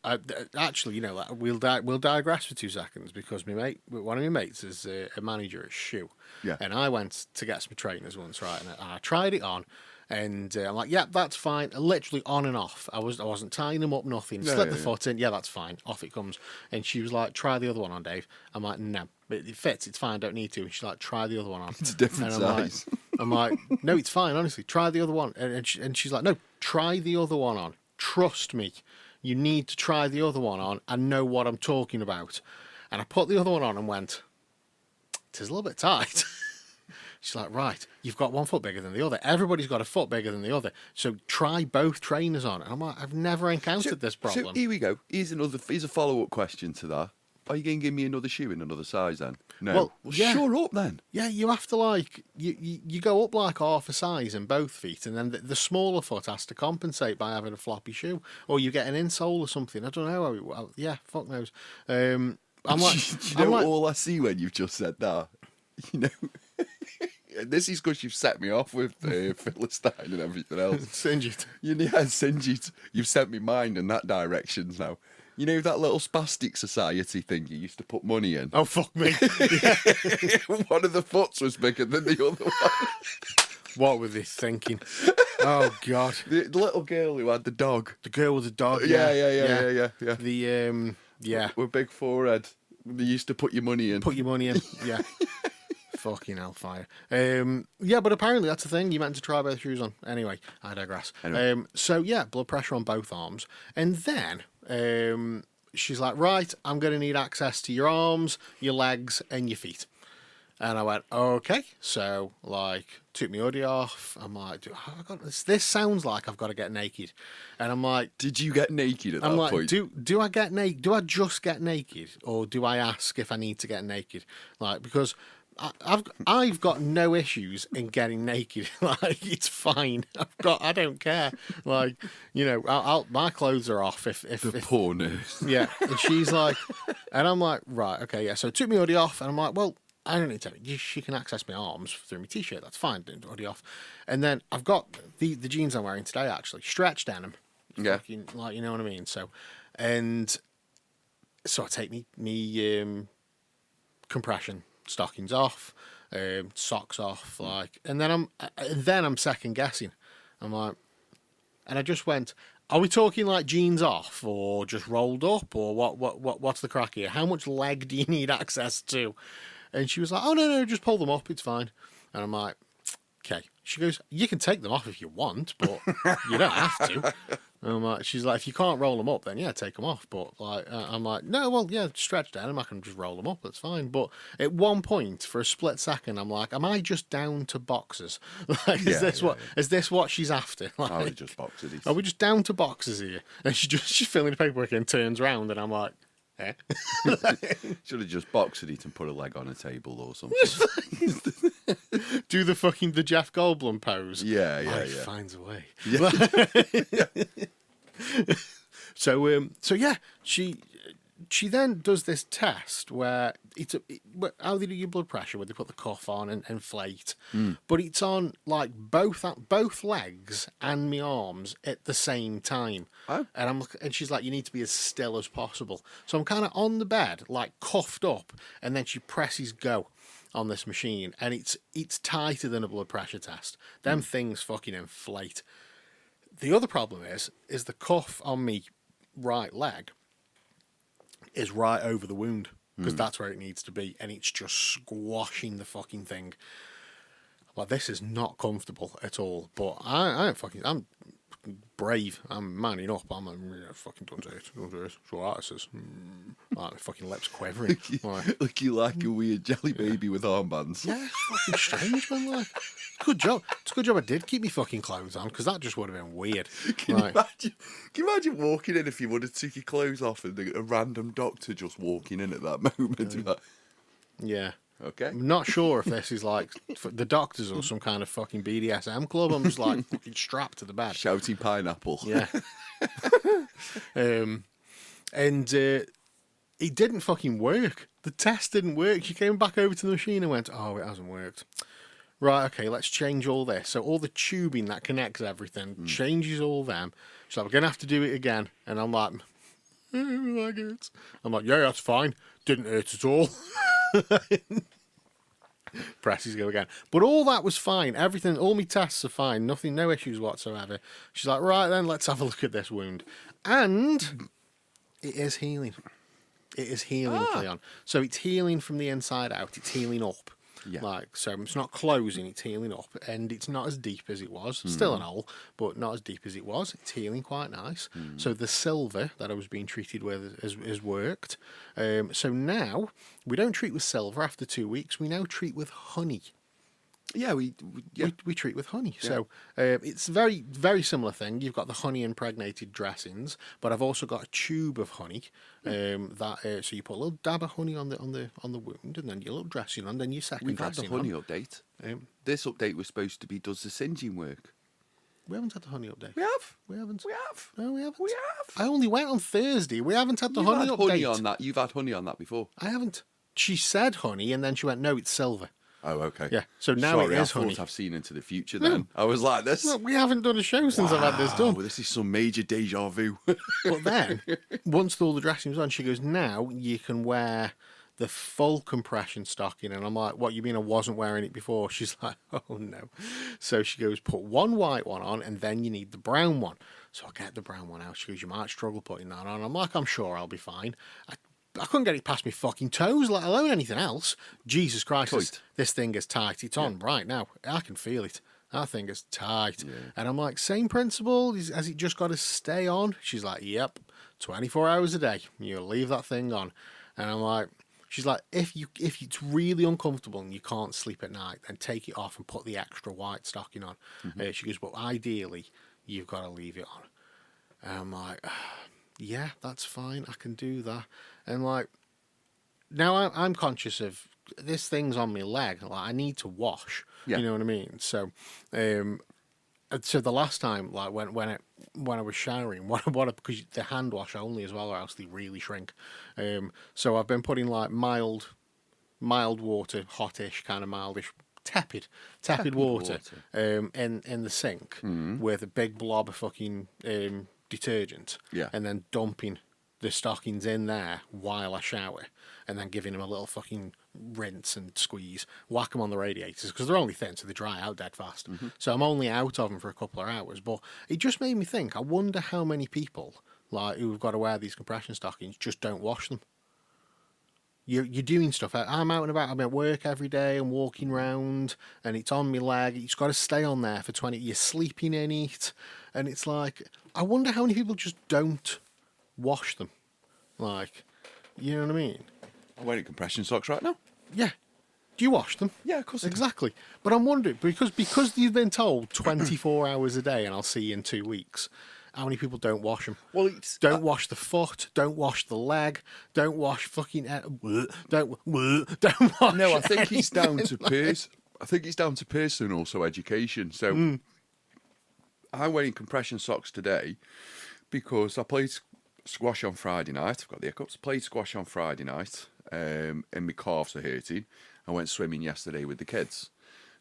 Actually, you know, like, we'll digress for 2 seconds because one of my mates is a manager at Shoe, Yeah. and I went to get some trainers once, right? And I tried it on, and I'm like, yeah, that's fine. Literally on and off. I wasn't tying them up, nothing. Slip the foot in, yeah, that's fine. Off it comes. And she was like, try the other one on, Dave. I'm like, no, it fits. It's fine. Don't need to. And she's like, try the other one on. It's a different And I'm size. I'm like, no, it's fine. Honestly, try the other one. And she's like, no, try the other one on. Trust me. You need to try the other one on and know what I'm talking about. And I put the other one on and went, it is a little bit tight. She's like, right, you've got 1 foot bigger than the other. Everybody's got a foot bigger than the other. So try both trainers on. And I'm like, I've never encountered this problem. So here we go. Here's a follow-up question to that. Are you going to give me another shoe in another size then? No. Well, yeah. Shut up then. Yeah, you have to like you go up like half a size in both feet, and then the smaller foot has to compensate by having a floppy shoe, or you get an insole or something. I don't know. Yeah, fuck knows. I'm like, Do you know all I see when you've just said that? You know, this is because you've set me off with Philistine and everything else. singe it. Sinjit, you've sent me mind in that direction now. You know that little spastic society thing you used to put money in? Oh fuck me! One of the foots was bigger than the other one. What were they thinking? Oh god, The little girl who had the dog. the girl with the dog. Yeah. The yeah. With big forehead. They used to put your money in. Put your money in. Yeah. Fucking hellfire. Yeah, but apparently that's the thing. You meant to try both shoes on. Anyway, I digress. Anyway. So yeah, blood pressure on both arms. And then she's like, right, I'm going to need access to your arms, your legs, and your feet. And I went, okay. So, like, took my hoodie off. I'm like, this sounds like I've got to get naked. And I'm like, Did you get naked at that I'm like, point? do I get naked? Do I just get naked, or do I ask if I need to get naked? Like, because I've got no issues in getting naked. Like, it's fine. I don't care. Like, you know, my clothes are off if Poor nurse. yeah. And she's like, and I'm like, right, okay, yeah. So I took my hoodie off, and I'm like, well, I don't need to. She can access my arms through my t-shirt. That's fine. Hoodie off, and then I've got the jeans I'm wearing today actually stretch denim. Yeah. Fucking, like, you know what I mean. So I take me compression stockings off, socks off, like, and then I'm second guessing. I'm like, and I just went, are we talking like jeans off or just rolled up, or what's the crack here? How much leg do you need access to? And she was like, oh no, just pull them up, it's fine. And I'm like, okay. She goes, you can take them off if you want, but you don't have to. And I'm like, she's like, if you can't roll them up, then yeah, take them off. But like, I'm like, no, well, yeah, stretch down, I can just roll them up. That's fine. But at one point, for a split second, I'm like, am I just down to boxers? Like, is this what she's after? Like, Oh, just boxes. are we just down to boxers here? And she's filling the paperwork and turns around, and I'm like, Eh? Should have just boxed it and put a leg on a table or something. Do the Jeff Goldblum pose. Yeah. Life finds a way. Yeah. So yeah, she then does this test where how they do your blood pressure, where they put the cuff on and inflate, but it's on like both legs and my arms at the same time. Oh. And she's like, you need to be as still as possible. So I'm kind of on the bed, like cuffed up, and then she presses go on this machine, and it's tighter than a blood pressure test. Them things fucking inflate. The other problem is the cuff on me right leg is right over the wound, because that's where it needs to be, and it's just squashing the fucking thing. Well, this is not comfortable at all, but I'm brave. I'm manning up. I'm like, yeah, fucking don't do it. That's what artist is. Like, my fucking lips quivering. Like, Look, you like a weird jelly baby with armbands. yeah, it's fucking strange, man. Like, good job. It's a good job I did keep my fucking clothes on, because that just would have been weird. Can you imagine walking in if you would have took your clothes off and a random doctor just walking in at that moment? Like, Yeah. okay. I'm not sure if this is like the doctors or some kind of fucking BDSM club. I'm just like fucking strapped to the bed. Shouty pineapple. Yeah. It didn't fucking work. The test didn't work. She came back over to the machine and went, oh, it hasn't worked. Right, okay, let's change all this. So all the tubing that connects everything changes all them. She's like, we're going to have to do it again. And I'm like, like it. I'm like, yeah, that's fine. Didn't hurt at all. Presses go again. But all that was fine. Everything, all my tests are fine. Nothing, no issues whatsoever. She's like, right then, let's have a look at this wound. And it is healing. It is healing, Cleon. So it's healing from the inside out. It's healing up. Yeah. Like, so it's not closing, it's healing up. And it's not as deep as it was. Still an hole, but not as deep as it was. It's healing quite nice. So the silver that I was being treated with has worked. So now, we don't treat with silver after 2 weeks. We now treat with honey. Yeah, we treat with honey. Yeah. So it's very, very similar thing. You've got the honey impregnated dressings, but I've also got a tube of honey. So you put a little dab of honey on the wound, and then your little dressing on, then your second We've had dressing the honey on. update. This update was supposed to be, does the singeing work? We haven't had the honey update. We have. We haven't. We have. No, we haven't. We have. I only went on Thursday. We haven't had the You've honey had update. honey on that. You've had honey on that before. I haven't. She said honey, and then she went, no, it's silver. Oh, okay. Yeah, so now Sorry, it is I honey. thought I've seen into the future then. I was like this. Look, we haven't done a show since I've had this done. This is some major deja vu. But then, once all the dressing's on, she goes, now you can wear the full compression stocking. And I'm like, what, you mean I wasn't wearing it before? She's like, oh no. So she goes, put one white one on, and then you need the brown one. So I get the brown one out. She goes, you might struggle putting that on. I'm like, I'm sure I'll be fine. I couldn't get it past my fucking toes, let alone anything else. Jesus Christ, this thing is tight. It's on right now. I can feel it. That thing is tight. Yeah. And I'm like, same principle? Has it just got to stay on? She's like, yep, 24 hours a day. You leave that thing on. And I'm like, she's like, if it's really uncomfortable and you can't sleep at night, then take it off and put the extra white stocking on. She goes, but ideally, you've got to leave it on. And I'm like, yeah, that's fine. I can do that. And like, now I'm conscious of this thing's on my leg. Like, I need to wash. Yeah. You know what I mean? So, so the last time, like when I was showering, because the hand wash only as well, or else they really shrink. So I've been putting like mild water, hottish, kind of mildish, tepid water. In the sink with a big blob of fucking detergent. Yeah. And then dumping the stockings in there while I shower, and then giving them a little fucking rinse and squeeze, whack them on the radiators, because they're only thin, so they dry out dead fast. So I'm only out of them for a couple of hours, but it just made me think, I wonder how many people like who've got to wear these compression stockings just don't wash them. You're doing stuff. I'm out and about. I'm at work every day. I'm walking around, and it's on my leg. It's got to stay on there for 20. You're sleeping in it, and it's like, I wonder how many people just don't wash them. Like, you know what I mean? I'm wearing compression socks right now. Yeah. Do you wash them? Yeah, of course. Exactly. But I'm wondering, because you've been told 24 hours a day and I'll see you in 2 weeks, How many people don't wash them? Well, it's Don't wash the foot. Don't wash the leg. Don't wash fucking. Don't wash. no. I think it's down to anything. I think it's down to person and also education. So I'm wearing compression socks today because I played squash on Friday night. I've got the hiccups. Played squash on Friday night, and my calves are hurting. I went swimming yesterday with the kids.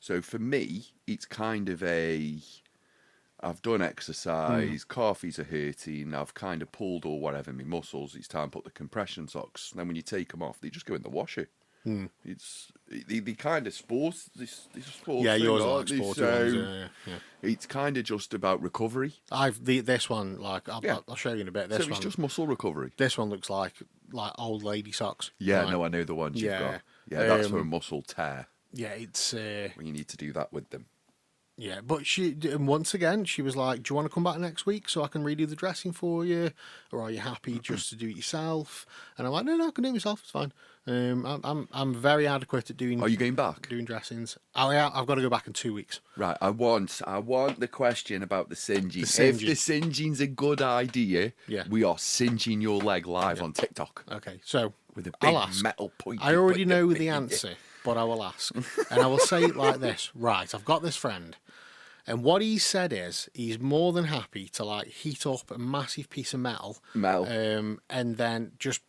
So for me, it's kind of I've done exercise, calfies are hurting, I've kind of pulled or whatever my muscles. It's time to put the compression socks. And then when you take them off, they just go in the washer. It's they kind of sports. This sports. Yeah, thing, yours are aren't like they? sporty So ones. Yeah. it's kind of just about recovery. This one, like I'll show you in a bit. This So it's one, just muscle recovery. this one looks like old lady socks. Yeah, Like, no, I know the ones you've Yeah. got. Yeah, that's for a muscle tear yeah, it's when you need to do that with them. yeah. But and once again, she was like, "Do you want to come back next week so I can redo the dressing for you, or are you happy just to do it yourself?" And I'm like, "No, I can do it myself. It's fine. I'm very adequate at doing Are you going back? doing dressings. Oh yeah, I've got to go back in 2 weeks. Right, I want the question about the singeing. The singeing. If the singeing's a good idea, Yeah. we are singeing your leg live on TikTok Okay, so with a big I'll ask. metal point. I already know the answer, but I will ask. And I will say it like this. Right, I've got this friend. And what he said is he's more than happy to like heat up a massive piece of metal. And then just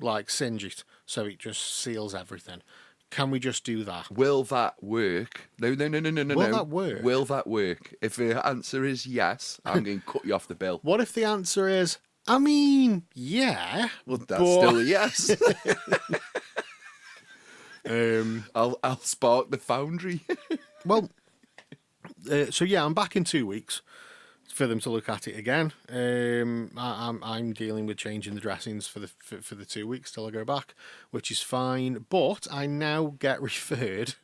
like singe it so it just seals everything. Can we just do that? Will that work? No. Will that work? Will that work? If the answer is yes, I'm going to cut you off the bill. What if the answer is, I mean, yeah. Well, that's still a yes. I'll spark the foundry. Well, so yeah, I'm back in 2 weeks for them to look at it again. I'm dealing with changing the dressings for the 2 weeks till I go back, which is fine. But I now get referred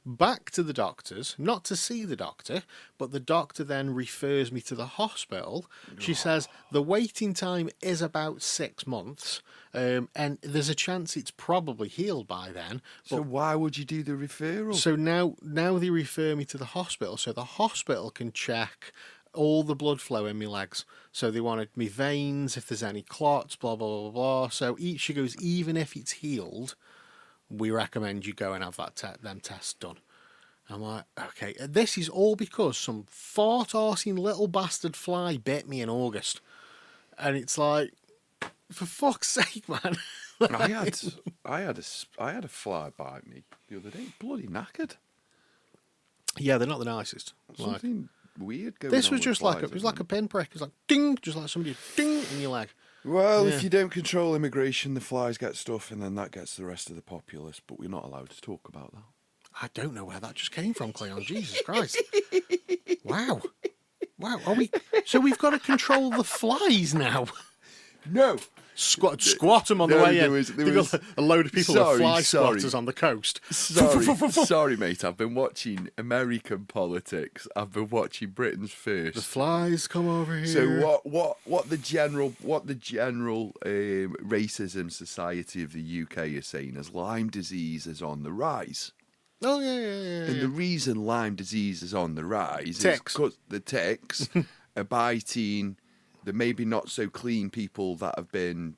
back to the doctors, not to see the doctor, but the doctor then refers me to the hospital. She says the waiting time is about 6 months, and there's a chance it's probably healed by then. So why would you do the referral? So now they refer me to the hospital, so the hospital can check all the blood flow in my legs. So they wanted me veins, if there's any clots, blah blah blah blah. So she goes, even if it's healed, we recommend you go and have them tests done. I'm like, okay, this is all because some fart-arsing little bastard fly bit me in August, and it's like, for fuck's sake, man. I had a fly bite me the other day. Bloody knackered. Yeah, they're not the nicest. Like, Something weird going this on was with just like flies, it was isn't like a pinprick. It was like ding, just like somebody ding in your leg. Well, Yeah. if you don't control immigration, the flies get stuff, and then that gets the rest of the populace. But we're not allowed to talk about that. I don't know where that just came from, Cleon. Jesus Christ! Wow. Are we? So we've got to control the flies now. No. Squat them on the No, way there in. was- They've got a load of people with fly squatters on the coast. Sorry, mate. I've been watching American politics. I've been watching Britain's The first. flies come over here. So what the general racism society of the UK is saying is Lyme disease is on the rise. Oh yeah. And the reason Lyme disease is on the rise Ticks. is because the ticks are biting the maybe not so clean people that have been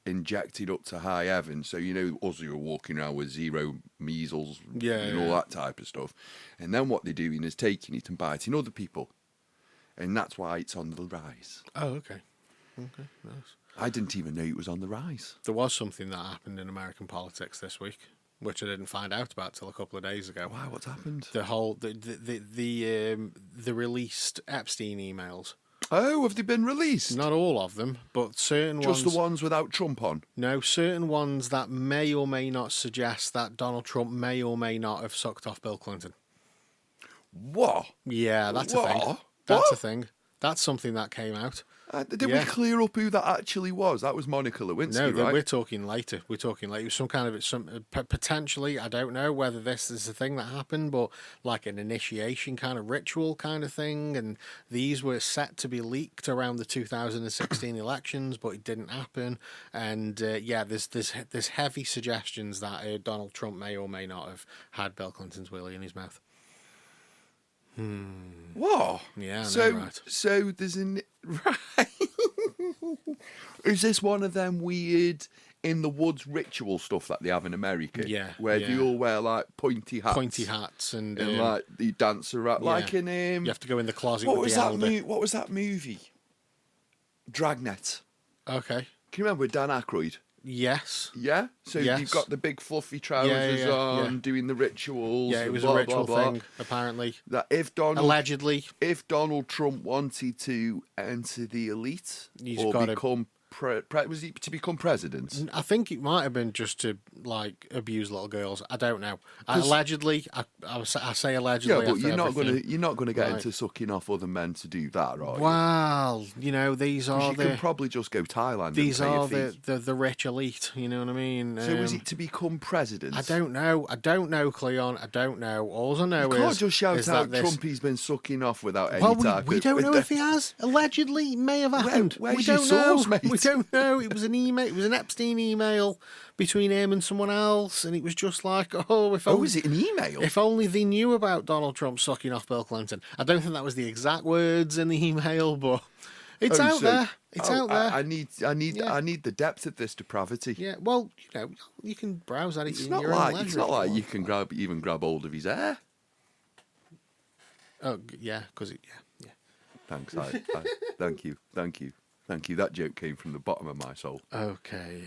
injected up to high heaven. So, you know, us who are walking around with zero measles and all that type of stuff. And then what they're doing is taking it and biting other people. And that's why it's on the rise. Oh, okay. Okay, nice. I didn't even know it was on the rise. There was something that happened in American politics this week, which I didn't find out about till a couple of days ago. Wow, what's happened? The released Epstein emails. Oh, have they been released? Not all of them, but certain Just ones. the ones without Trump on? No, certain ones that may or may not suggest that Donald Trump may or may not have sucked off Bill Clinton. What? Yeah, that's a thing. What? That's What? a thing. That's something that came out. Did we Yeah. clear up who that actually was? That was Monica Lewinsky, No, right? we're talking later. We're talking later. Some kind of potentially. I don't know whether this is a thing that happened, but like an initiation kind of ritual kind of thing. And these were set to be leaked around the 2016 elections, but it didn't happen. And there's heavy suggestions that Donald Trump may or may not have had Bill Clinton's willy in his mouth. What? Yeah, I know, So, right. so there's an right. Is this one of them weird in the woods ritual stuff that they have in America? Yeah, where they yeah. all wear like pointy hats, Pointy hats and like they dance around, yeah. like in you have to go in the closet what with was the that? elder. What was that movie? Dragnet. Okay. Can you remember with Dan Aykroyd? Yes. Yeah. So Yes. you've got the big fluffy trousers yeah, on, yeah. doing the rituals. Yeah, it and was blah, a ritual blah, blah. thing, apparently. That Allegedly. if Donald Trump wanted to enter the elite He's or gotta- become was he to become president? I think it might have been just to, like, abuse little girls. I don't know. Allegedly. I say allegedly. Yeah, but after everything. you're not gonna get Right. into sucking off other men to do that, right? Well, these 'Cause are you can the... probably just go Thailand. These and pay are a fee. the rich elite, you know what I mean? So was it to become president? I don't know, Cleon. I don't know. All I know You can't is just shout is out that this... Trumpy's been sucking off without any Well, type we of... don't know if he has. Allegedly, it may have happened. where's we your don't know. source, mate? We don't know. It was an email. It was an Epstein email between him and someone else, and it was just like, if Oh, only, is it an email? if only they knew about Donald Trump sucking off Bill Clinton. I don't think that was the exact words in the email, but it's Oh, out so- there. It's out there. I need Yeah. I need the depth of this depravity. Yeah. Well, you can browse at it. It's in not your own like leisure it's not if like want. you can grab hold of his hair. Oh, yeah, because yeah. Thanks, thank you. That joke came from the bottom of my soul. Okay.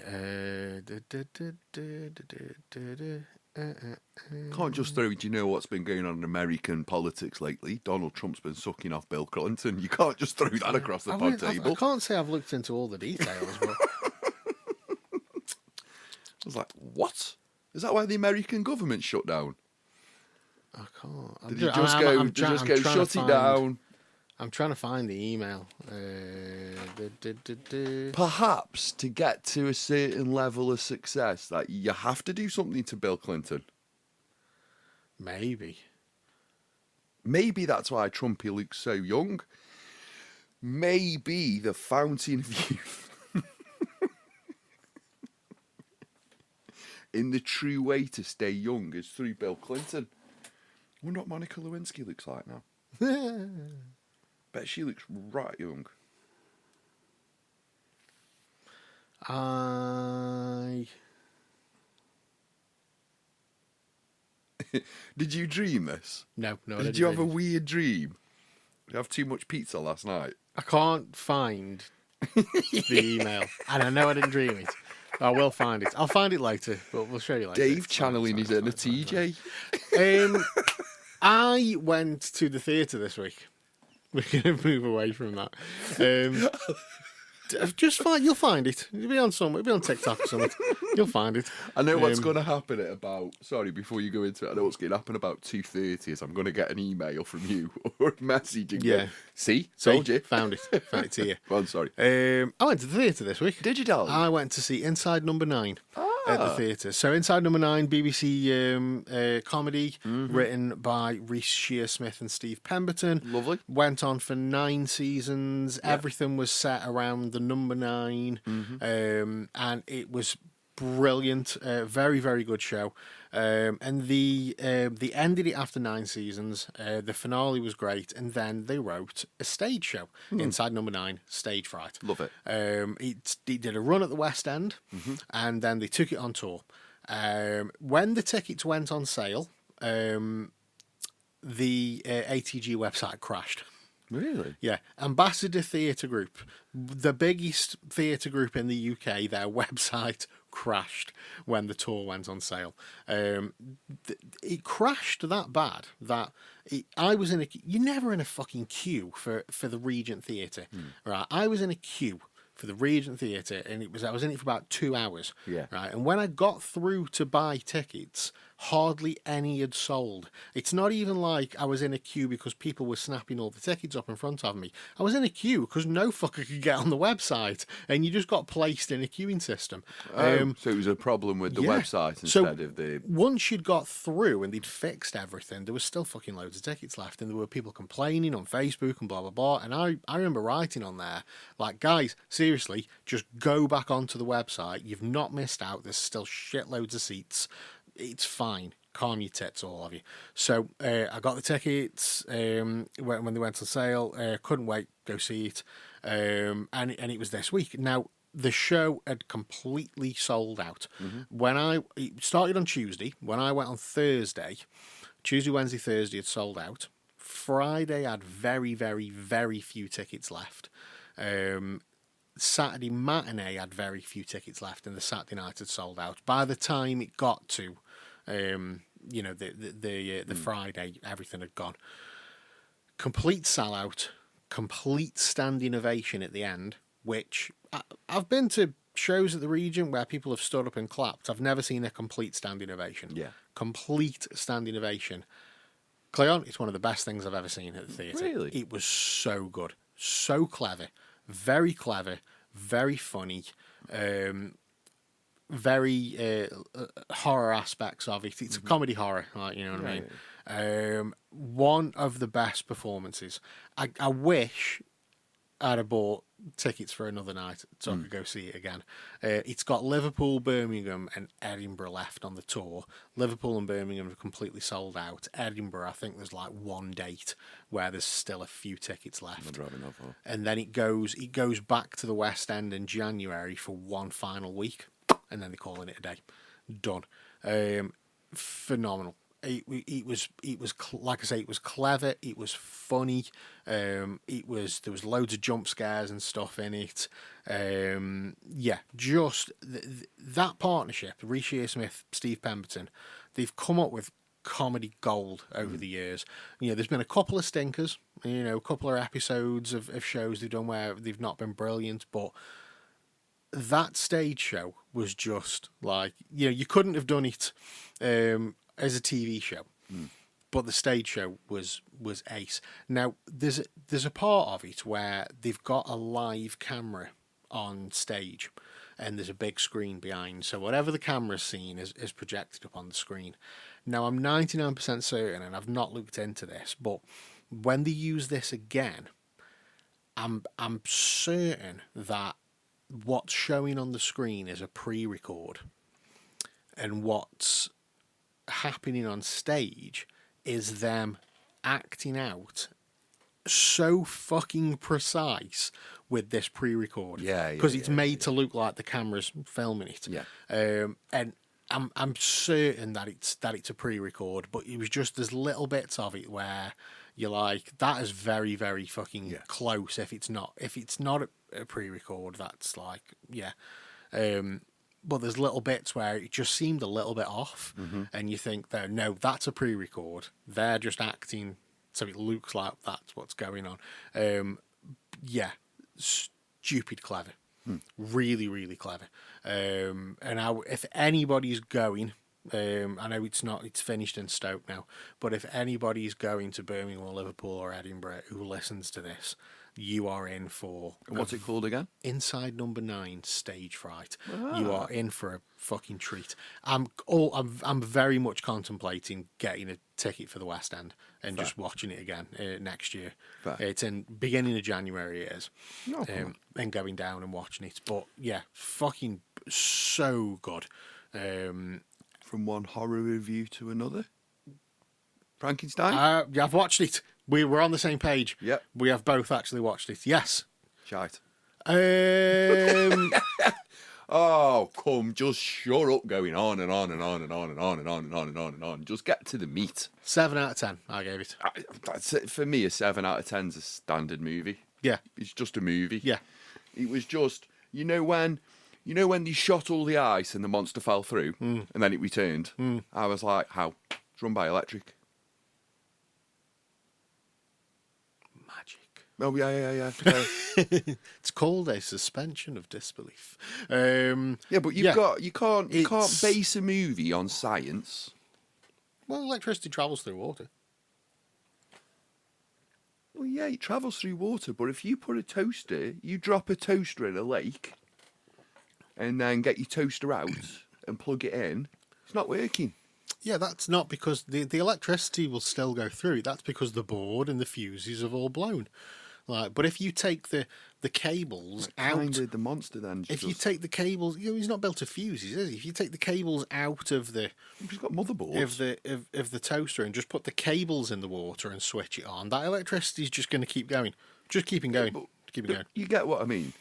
Can't just throw. Do you know what's been going on in American politics lately? Donald Trump's been sucking off Bill Clinton. You can't just throw that across the pod I table. can't say I've looked into all the details, but I was like, what? Is that why the American government shut down? I can't. I'm Did ju- he just I'm- go? I'm Did try- he just I'm go? trying to Shut it find- down. I'm trying to find the email. Perhaps to get to a certain level of success, that you have to do something to Bill Clinton. Maybe. Maybe that's why Trumpy looks so young. Maybe the fountain of youth. In the true way to stay young is through Bill Clinton. I wonder what Monica Lewinsky looks like now. Bet she looks right young. Did you dream this? No, I Did didn't you have a really. weird dream? Did you have too much pizza last night? I can't find the email, and I know I didn't dream it. I will find it. I'll find it later, but we'll show you later. Dave It's fine, channeling it's his fine, inner it's fine, it's TJ. fine. I went to the theatre this week. We're going to move away from that. Just find. You'll find it. It'll be on somewhere. It'll be on TikTok or something. You'll find it. I know what's Um, going to happen at about... Sorry, before you go into it, I know what's going to happen about 2:30 is I'm going to get an email from you or a message and Yeah. go, see? See, Told you. Found it. Found it to you. Well, I'm sorry. I went to the theatre this week. Did you, darling? I went to see Inside Number 9 at the theatre. So Inside Number 9, BBC comedy, written by Reece Shearsmith and Steve Pemberton. Lovely. Went on for 9 seasons. Everything was set around the number 9. And it was brilliant. Very, very good show. And they ended it after 9 seasons. The finale was great. And then they wrote a stage show, Inside Number 9, Stage Fright. Love it. It did a run at the West End, and then they took it on tour. When the tickets went on sale, the ATG website crashed. Really? Yeah, Ambassador Theatre Group, the biggest theatre group in the UK, their website crashed when the tour went on sale. It crashed that bad that I was in a... You're never in a fucking queue for the Regent Theatre, right? I was in a queue for the Regent Theatre, and I was in it for about 2 hours. Yeah. Right, and when I got through to buy tickets, hardly any had sold. It's not even like I was in a queue because people were snapping all the tickets up in front of me. I was in a queue because no fucker could get on the website, and you just got placed in a queuing system. So it was a problem with the yeah. website So- instead of the... Once you'd got through and they'd fixed everything, there was still fucking loads of tickets left, and there were people complaining on Facebook and blah blah blah. And I remember writing on there like, guys, seriously, just go back onto the website. You've not missed out. There's still shitloads of seats. It's fine. calm your tits, all of you. So I got the tickets when they went on sale. Couldn't wait, go see it. And it was this week. Now, the show had completely sold out. It started on Tuesday. When I went on Thursday, Tuesday, Wednesday, Thursday had sold out. Friday had very, very, very few tickets left. Saturday matinee had very few tickets left, and the Saturday night had sold out. By the time it got to, the Friday, everything had gone. Complete sellout, complete standing ovation at the end. Which I've been to shows at the Regent where people have stood up and clapped. I've never seen a complete standing ovation. Yeah, complete standing ovation. Cleon, it's one of the best things I've ever seen at the theatre. Really? It was so good, so clever, very funny, very horror aspects of it. It's a comedy horror, like, you know what I mean? One of the best performances. I wish I'd have bought tickets for another night so I could go see it again. It's got Liverpool, Birmingham and Edinburgh left on the tour. Liverpool and Birmingham are completely sold out. Edinburgh, I think there's like one date where there's still a few tickets left. And then it goes back to the West End in January for one final week, and then they're calling it a day. Done. Phenomenal. It was like I say, it was clever, it was funny, there was loads of jump scares and stuff in it. Just that partnership, Reece Shearsmith, Steve Pemberton, they've come up with comedy gold over the years. There's been a couple of stinkers, a couple of episodes of shows they've done where they've not been brilliant, but that stage show was just like, you couldn't have done it as a TV show, but the stage show was ace. Now there's a part of it where they've got a live camera on stage, and there's a big screen behind. So whatever the camera's seeing is projected up on the screen. Now I'm 99% certain, and I've not looked into this, but when they use this again, I'm certain that what's showing on the screen is a pre-record, and what's happening on stage is them acting out so fucking precise with this pre-record. Because it's made to look like the camera's filming it. And I'm certain that it's a pre-record, but it was just there's little bits of it where you're like, that is very, very fucking close. If it's not a pre-record, that's like, but there's little bits where it just seemed a little bit off, and you think, no, that's a pre-record. They're just acting, so it looks like that's what's going on. Stupid clever. Really, really clever. And if anybody's going, I know it's finished in Stoke now, but if anybody's going to Birmingham or Liverpool or Edinburgh who listens to this, you are in for... And what's it called again? Inside Number 9 Stage Fright. You are in for a fucking treat. I'm very much contemplating getting a ticket for the West End and just watching it again next year. It's in beginning of January, it is. And going down and watching it. But yeah, fucking so good. From one horror review to another? Frankenstein? Yeah, I've watched it. We were on the same page. Yep. We have both actually watched it. Yes. Shite. Oh, come, just shut up going on and on and on and on and on and on and on and on and on. Just get to the meat. 7 out of 10, I gave it. That's it. For me, a 7 out of 10 is a standard movie. Yeah. It's just a movie. Yeah. It was just, when they shot all the ice and the monster fell through and then it returned, I was like, how? It's run by electric. Oh, yeah. It's called a suspension of disbelief. Yeah, but you can't base a movie on science. Well, electricity travels through water. Well, yeah, it travels through water, but if you put you drop a toaster in a lake and then get your toaster out and plug it in, it's not working. Yeah, that's not because the electricity will still go through. That's because the board and the fuses have all blown. But if you take the the cables Kind out. of the monster then. If you take the cables, he's not built to fuses, is he? If you take the cables out of the He's got motherboards. of the toaster and just put the cables in the water and switch it on, that electricity is just going to keep going, just keeping going, keeping going. You get what I mean?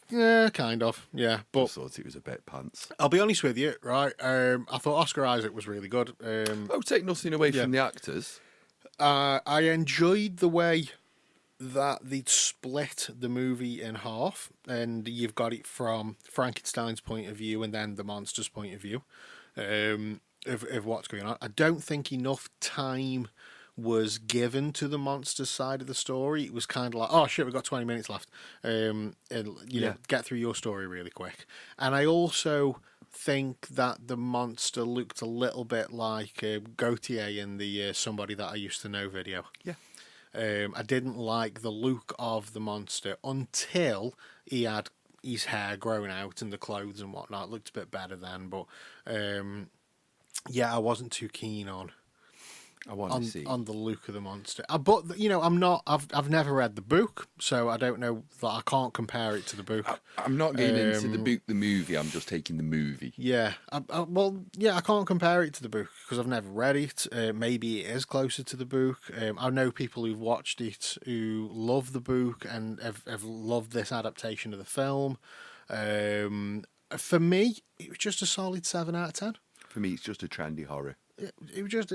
Yeah, kind of. Yeah, I but thought it was a bit pants. I'll be honest with you, right? I thought Oscar Isaac was really good. Oh, take nothing away from the actors. I enjoyed the way that they'd split the movie in half, and you've got it from Frankenstein's point of view and then the monster's point of view of what's going on. I don't think enough time was given to the monster's side of the story. It was kind of like, oh shit, we've got 20 minutes left. And, get through your story really quick. And I also think that the monster looked a little bit like Gautier in the Somebody That I Used to Know video. Yeah. I didn't like the look of the monster until he had his hair growing out and the clothes and whatnot. It looked a bit better then, but I wasn't too keen on the look of the monster. But I'm not. I've never read the book, so I don't know that I can't compare it to the book. I'm not getting into the book, the movie. I'm just taking the movie. Yeah. I can't compare it to the book because I've never read it. Maybe it is closer to the book. I know people who've watched it who love the book and have loved this adaptation of the film. For me, it was just a solid 7 out of 10. For me, it's just a trendy horror. It was just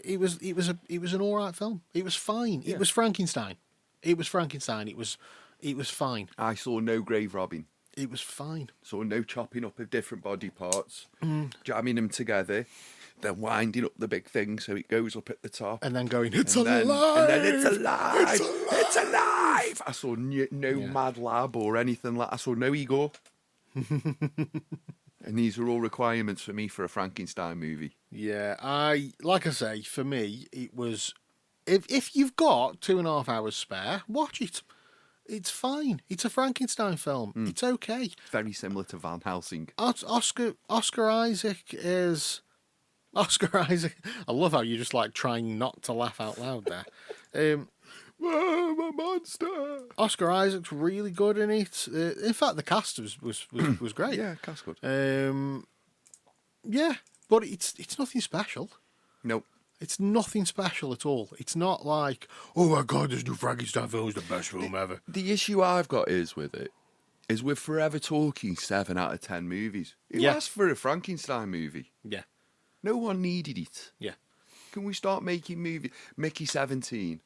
it was an all right film. It was fine. Yeah. It was Frankenstein. It was fine. I saw no grave robbing. It was fine. Saw no chopping up of different body parts, jamming them together, then winding up the big thing so it goes up at the top. And then going, it's And alive. then it's alive. It's alive. I saw no Mad Lab or anything like. I saw no Igor. And these are all requirements for me for a Frankenstein movie. Yeah, like I say, for me, it was. If you've got 2.5 hours spare, watch it. It's fine. It's a Frankenstein film. It's okay. Very similar to Van Helsing. Oscar Isaac is. Oscar Isaac. I love how you just like trying not to laugh out loud there. I'm a monster. Oscar Isaac's really good in it. In fact, the cast was great. Yeah, that's good. Yeah, but it's nothing special. Nope. It's nothing special at all. It's not like, oh my god, this new Frankenstein film is the best film ever. The issue I've got is with it is we're forever talking 7 out of 10 movies. Who asked for a Frankenstein movie? Yeah, No one needed it. yeah. Can we start making movies? Mickey 17.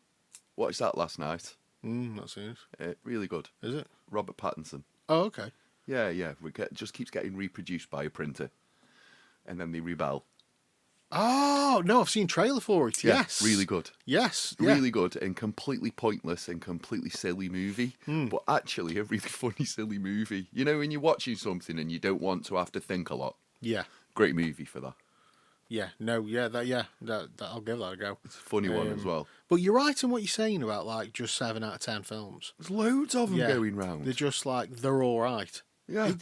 Watched that last night. Not seen it. Really good. Is it? Robert Pattinson. Oh, okay. Yeah. Just keeps getting reproduced by a printer. And then they rebel. Oh, no, I've seen trailer for it. Yeah, Yes. really good. Yes. Yeah. Really good and completely pointless and completely silly movie. But actually a really funny, silly movie. You know, when you're watching something and you don't want to have to think a lot. Yeah. Great movie for that. Yeah. No, yeah, that I'll give that a go. It's a funny one as well. But you're right in what you're saying about like just 7 out of 10 films. There's loads of them Yeah. going round. They're just like, they're all right. Yeah.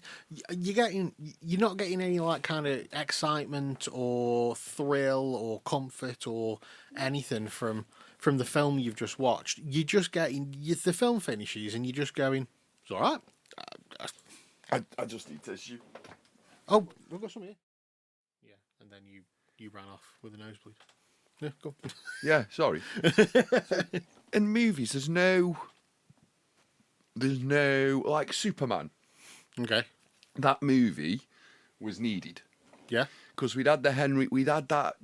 You're not getting any like kind of excitement or thrill or comfort or anything from the film you've just watched. You're just getting the film finishes and you're just going, it's all right. I just need tissue. Oh, we've got some here. Yeah, and then you ran off with a nosebleed. Yeah, go. Yeah, sorry. In movies, there's no like Superman. Okay. That movie was needed Yeah. because we'd had that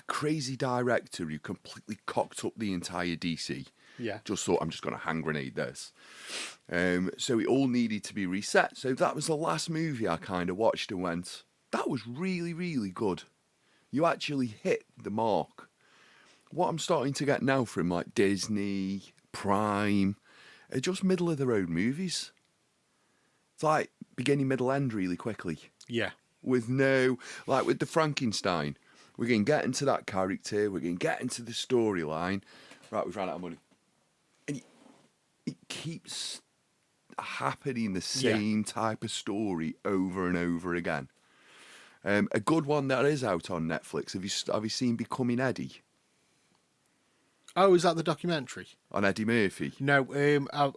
crazy director who completely cocked up the entire DC. Yeah. Just thought, I'm just going to hand grenade this. So it all needed to be reset. So that was the last movie I kind of watched and went, that was really, really good. You actually hit the mark. What I'm starting to get now from like Disney, Prime, are just middle of the road movies. It's like beginning, middle, end really quickly. Yeah. With no, like with the Frankenstein, we're going to get into that character, we're going to get into the storyline. Right, we've run out of money. And it keeps happening, the same type of story over and over again. A good one that is out on Netflix, have you seen Becoming Eddie? Oh, is that the documentary? on Eddie Murphy. No,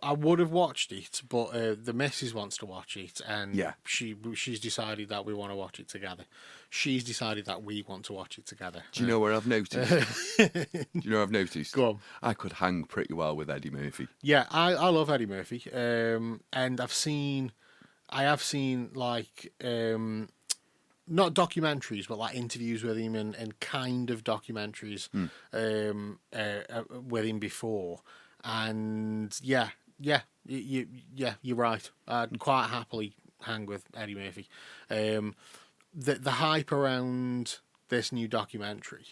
I would have watched it, but the missus wants to watch it, and Yeah. she's decided that we want to watch it together. She's decided that we want to watch it together. Do you know where I've noticed? Do you know where I've noticed? Go on. I could hang pretty well with Eddie Murphy. Yeah, I love Eddie Murphy, and I have seen like not documentaries, but like interviews with him and kind of documentaries with him before, and yeah, you're right. I'd quite happily hang with Eddie Murphy. The hype around this new documentary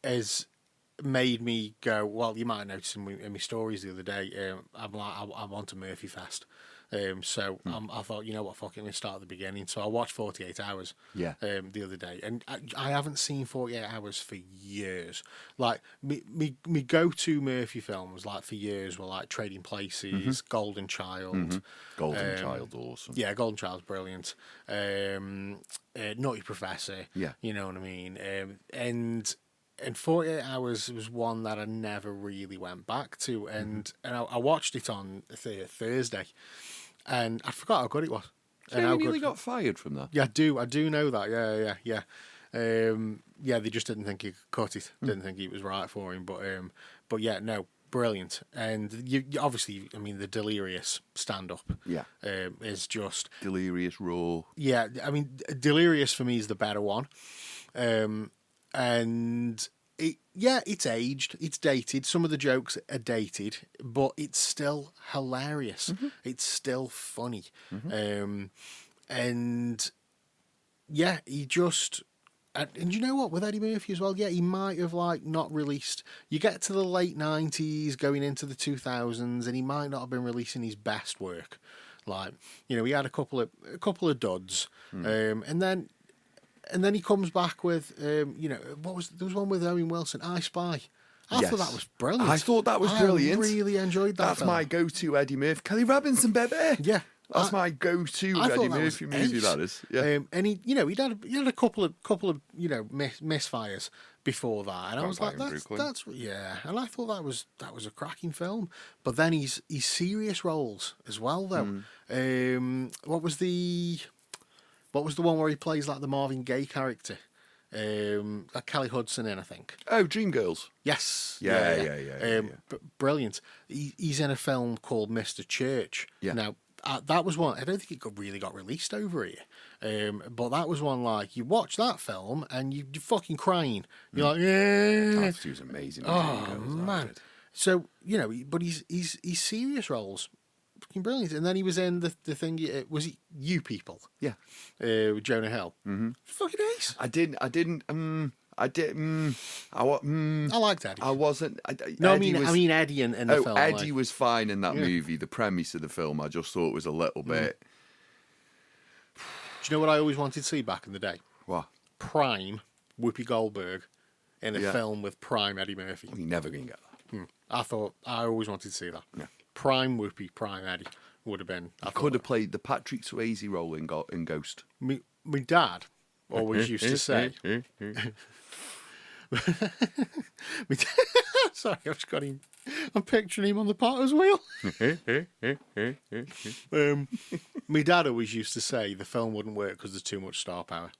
has made me go, well, you might have noticed in my stories the other day, I'm like, I want a Murphy Fest. So I thought, you know what, fuck it, let's start at the beginning. So I watched 48 Hours the other day, and I haven't seen 48 Hours for years. Like, me go-to Murphy films, like, for years were, like, Trading Places, Golden Child. Golden Child, awesome. Yeah, Golden Child's brilliant. Naughty Professor. Yeah. You know what I mean? And 48 Hours was one that I never really went back to, and I watched it on Thursday, and I forgot how good it was. So he really got fired from that. Yeah, I do know that. Yeah. They just didn't think he could cut it. Didn't think it was right for him. But yeah, no, brilliant. And you obviously, I mean, the Delirious stand-up. Yeah. Is just Delirious, Raw. Yeah. I mean, Delirious for me is the better one. And it's aged, it's dated. Some of the jokes are dated, but it's still hilarious. It's still funny. And yeah, he just. And you know what, with Eddie Murphy as well, yeah, he might have like not released. You get to the late 90s, going into the 2000s, and he might not have been releasing his best work. Like, you know, he had a couple of duds, and then he comes back with, you know, there was one with Owen Wilson, I Spy. I thought that was brilliant. I thought that was brilliant. I really enjoyed that. That's film. my go-to Eddie Murphy. Kelly Robinson, baby. Yeah. That's my go-to I thought Eddie that was Murphy movie. ace. That is. Yeah. And he had a couple of you know misfires before that, and I was like, that's yeah. And I thought that was a cracking film. But then he's serious roles as well, though. What was the one where he plays like the Marvin Gaye character? Like Kelly Hudson in, I think. Oh, Dreamgirls. Yes. Yeah. Brilliant. He's in a film called Mr. Church. Yeah. Now, that was one, I don't think it really got released over here. But that was one, like, you watch that film and you're fucking crying. You're like, yeah. He was amazing. Oh, man. So, you know, but he's serious roles. Fucking brilliant. And then he was in the thing, was it You People? Yeah. With Jonah Hill. Fucking ace. I liked Eddie. I wasn't. No, Eddie I mean Eddie in the film. Eddie was fine in that movie. The premise of the film, I just thought was a little bit. Do you know what I always wanted to see back in the day? What? Prime Whoopi Goldberg in a film with prime Eddie Murphy. You're never going to get that. I always wanted to see that. Yeah. Prime Whoopi, prime Eddie would have been. I could have played the Patrick Swayze role in Ghost. My dad always used to say. Sorry, I've just got him. I'm picturing him on the Potter's wheel. My dad always used to say the film wouldn't work because there's too much star power.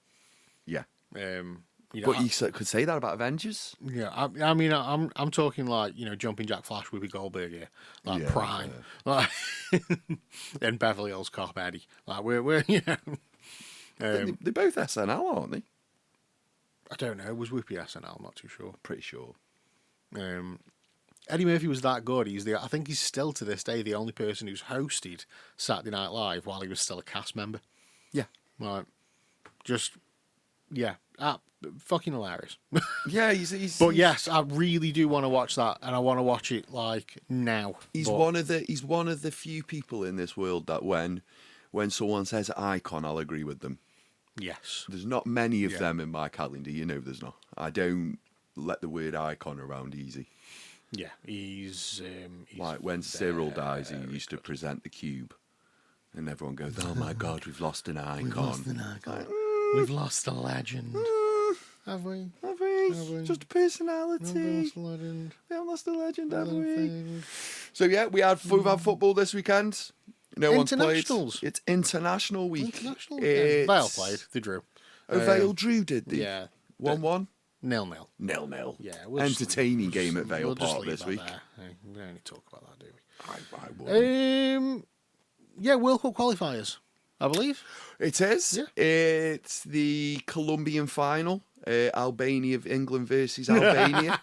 Yeah. You know, But you could say that about Avengers. Yeah, I mean, I'm talking like, you know, Jumping Jack Flash, Whoopi Goldberg here, like Prime, like, and Beverly Hills Cop Eddie. Like we're you know, They're both SNL, aren't they? I don't know. Was Whoopi SNL? I'm not too sure. Pretty sure. Eddie Murphy was that good. I think he's still to this day the only person who's hosted Saturday Night Live while he was still a cast member. Yeah. Like, just fucking hilarious. Yeah, he's But yes, I really do want to watch that, and I want to watch it like now. He's one of the few people in this world that when someone says icon, I'll agree with them. Yes. There's not many of them in my calendar. You know, there's not. I don't let the word icon around easy. Yeah, he's like when Cyril dies, he used to present the Cube, and everyone goes, "Oh my God, we've lost an icon. We've lost an icon. We've lost a legend. Have we? Have we? It's just a personality. We haven't lost a legend, have we? So yeah, we've had football this weekend. No one's played. Internationals. It's international week. International. It's... Vale played. They drew. Oh, Vale drew, did they? Yeah. 1-1. 0-0. 0-0. Yeah. Entertaining game at Vale Park this week. We don't need to talk about that, do we? I will. Yeah, World Cup qualifiers, I believe. It is. Yeah. It's the Colombian final. Albania of England versus Albania.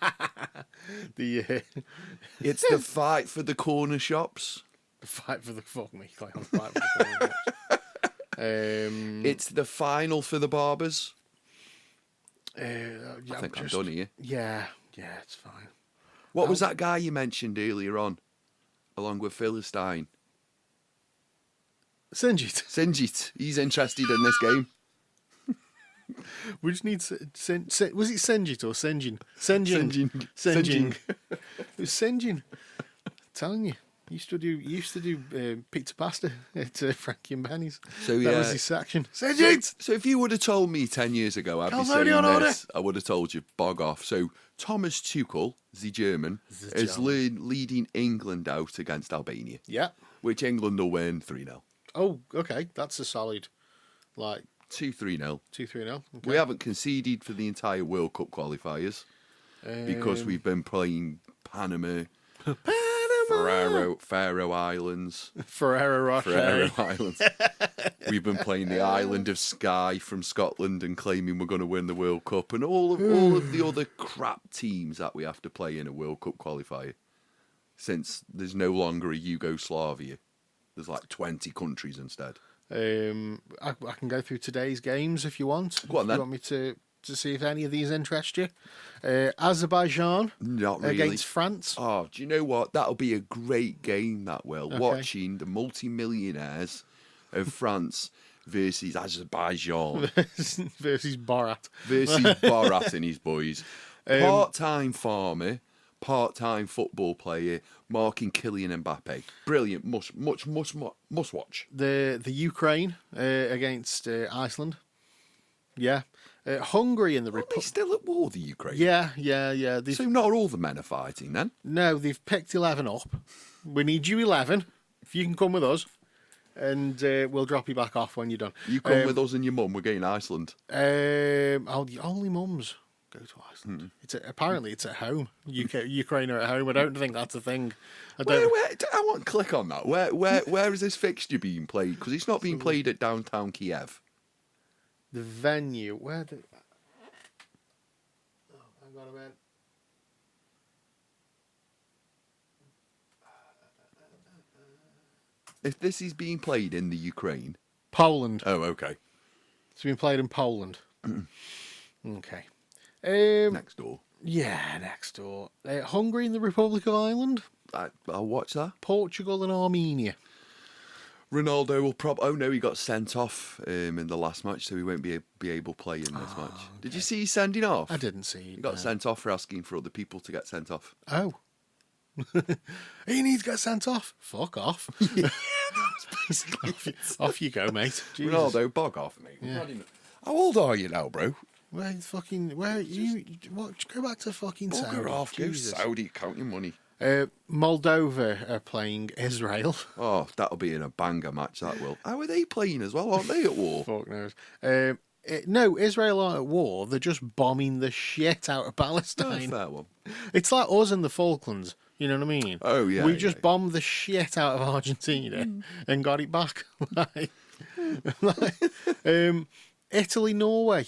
It's the fight for the corner shops. The fight for the fuck me, like on fight for the corner shops. It's the final for the Barbers. Yeah, I think I'm done here. Yeah, it's fine. What was that guy you mentioned earlier on, along with Philistine? Sinjit. Sinjit. He's interested in this game. We just need was it Senjit or Senjin? Senjin. It was Senjin. I'm telling you. Used to do pizza pasta at Frankie and Benny's. So that yeah, was his section. Senjit. So if you would have told me 10 years ago I'd be saying this, I would have told you bog off. So Thomas Tuchel, the German, is leading England out against Albania. Yeah. Which England will win 3-0. Oh, okay. That's a solid, 2-3-0. 2-3-0. Okay. We haven't conceded for the entire World Cup qualifiers because we've been playing Panama, Faroe Islands. Ferrero Rocher. Faroe Islands. We've been playing the island of Skye from Scotland and claiming we're going to win the World Cup, and all of the other crap teams that we have to play in a World Cup qualifier. Since there's no longer a Yugoslavia, there's 20 countries instead. I can go through today's games if you want. Go on, then. You want me to see if any of these interest you? Azerbaijan Not really. against France. Oh, do you know what? That'll be a great game, that will. Okay. Watching the multi-millionaires of France versus Azerbaijan. versus Borat. Versus Borat and his boys. Part-time farmer, part-time football player, marking Kylian Mbappe. Brilliant. Must watch. The Ukraine against Iceland. Yeah. Hungary in the Are they Republic. still at war, the Ukraine? Yeah. So not all the men are fighting then? No, they've picked 11 up. We need you 11. If you can come with us, and we'll drop you back off when you're done. You come with us and your mum. We're going to Iceland. The only mums go to Iceland. Apparently it's at home. Ukraine are at home. I don't think that's a thing. I want to click on that. Where is this fixture being played? Because it's not being played at downtown Kiev. The venue. Where the... Oh, hang on a minute. If this is being played in the Ukraine... Poland. Oh, okay. It's been played in Poland. Okay. Next door. Yeah, next door. Hungary and the Republic of Ireland. I'll watch that. Portugal and Armenia. Ronaldo will Oh no, he got sent off in the last match, so he won't be able to play in this match. Okay. Did you see he's sending off? I didn't see. He got sent off for asking for other people to get sent off. Oh. He needs to get sent off. Fuck off. Yeah, that's basically Off you go, mate. Jesus. Ronaldo, bog off, mate. Yeah. How old are you now, bro? Where you? What? Go back to fucking Saudi. Bugger off, go Jesus. Saudi, count your money. Moldova are playing Israel. Oh, that'll be in a banger match, that will. How are they playing as well? Aren't they at war? Fuck knows. No, Israel aren't at war. They're just bombing the shit out of Palestine. Fair one. It's like us in the Falklands. You know what I mean? Oh, yeah. We just bombed the shit out of Argentina and got it back. Italy, Norway.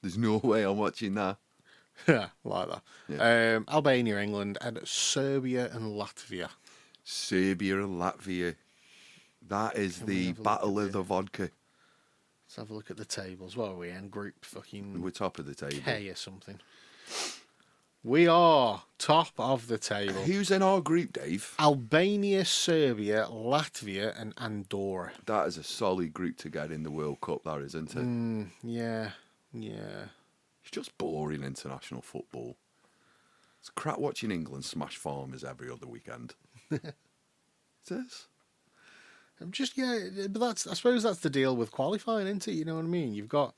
There's no way I'm watching that. Yeah, like that. Yeah. Albania, England, and Serbia and Latvia. Serbia and Latvia. That is the battle of the vodka. Let's have a look at the tables. What are we in? Group fucking We're top of the table. K or something. We are top of the table. Who's in our group, Dave? Albania, Serbia, Latvia, and Andorra. That is a solid group to get in the World Cup, that is, isn't it? Yeah. It's just boring international football. It's crap watching England smash farmers every other weekend. It is. But I suppose that's the deal with qualifying, isn't it? You know what I mean? You've got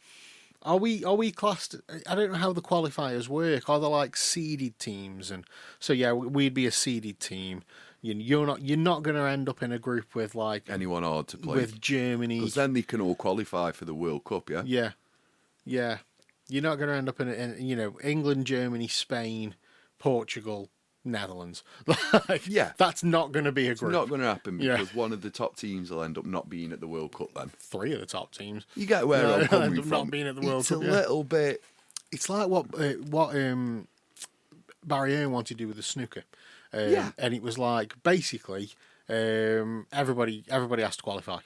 Are we classed? I don't know how the qualifiers work. Are they like seeded teams? And so yeah, we'd be a seeded team. You're not going to end up in a group with like Anyone hard to play. with Germany. Because then they can all qualify for the World Cup, yeah? Yeah, yeah. You're not going to end up in England, Germany, Spain, Portugal, Netherlands. Like, Yeah. that's not going to be a It's group. not going to happen Yeah. because one of the top teams will end up not being at the World Cup then. Three of the top teams. You get where Yeah, I'm they'll coming end up from. not being at the World it's Cup, a yeah. little bit... It's like what Barry Hearn wanted to do with the snooker. Yeah. And it was like, basically, everybody has to qualify.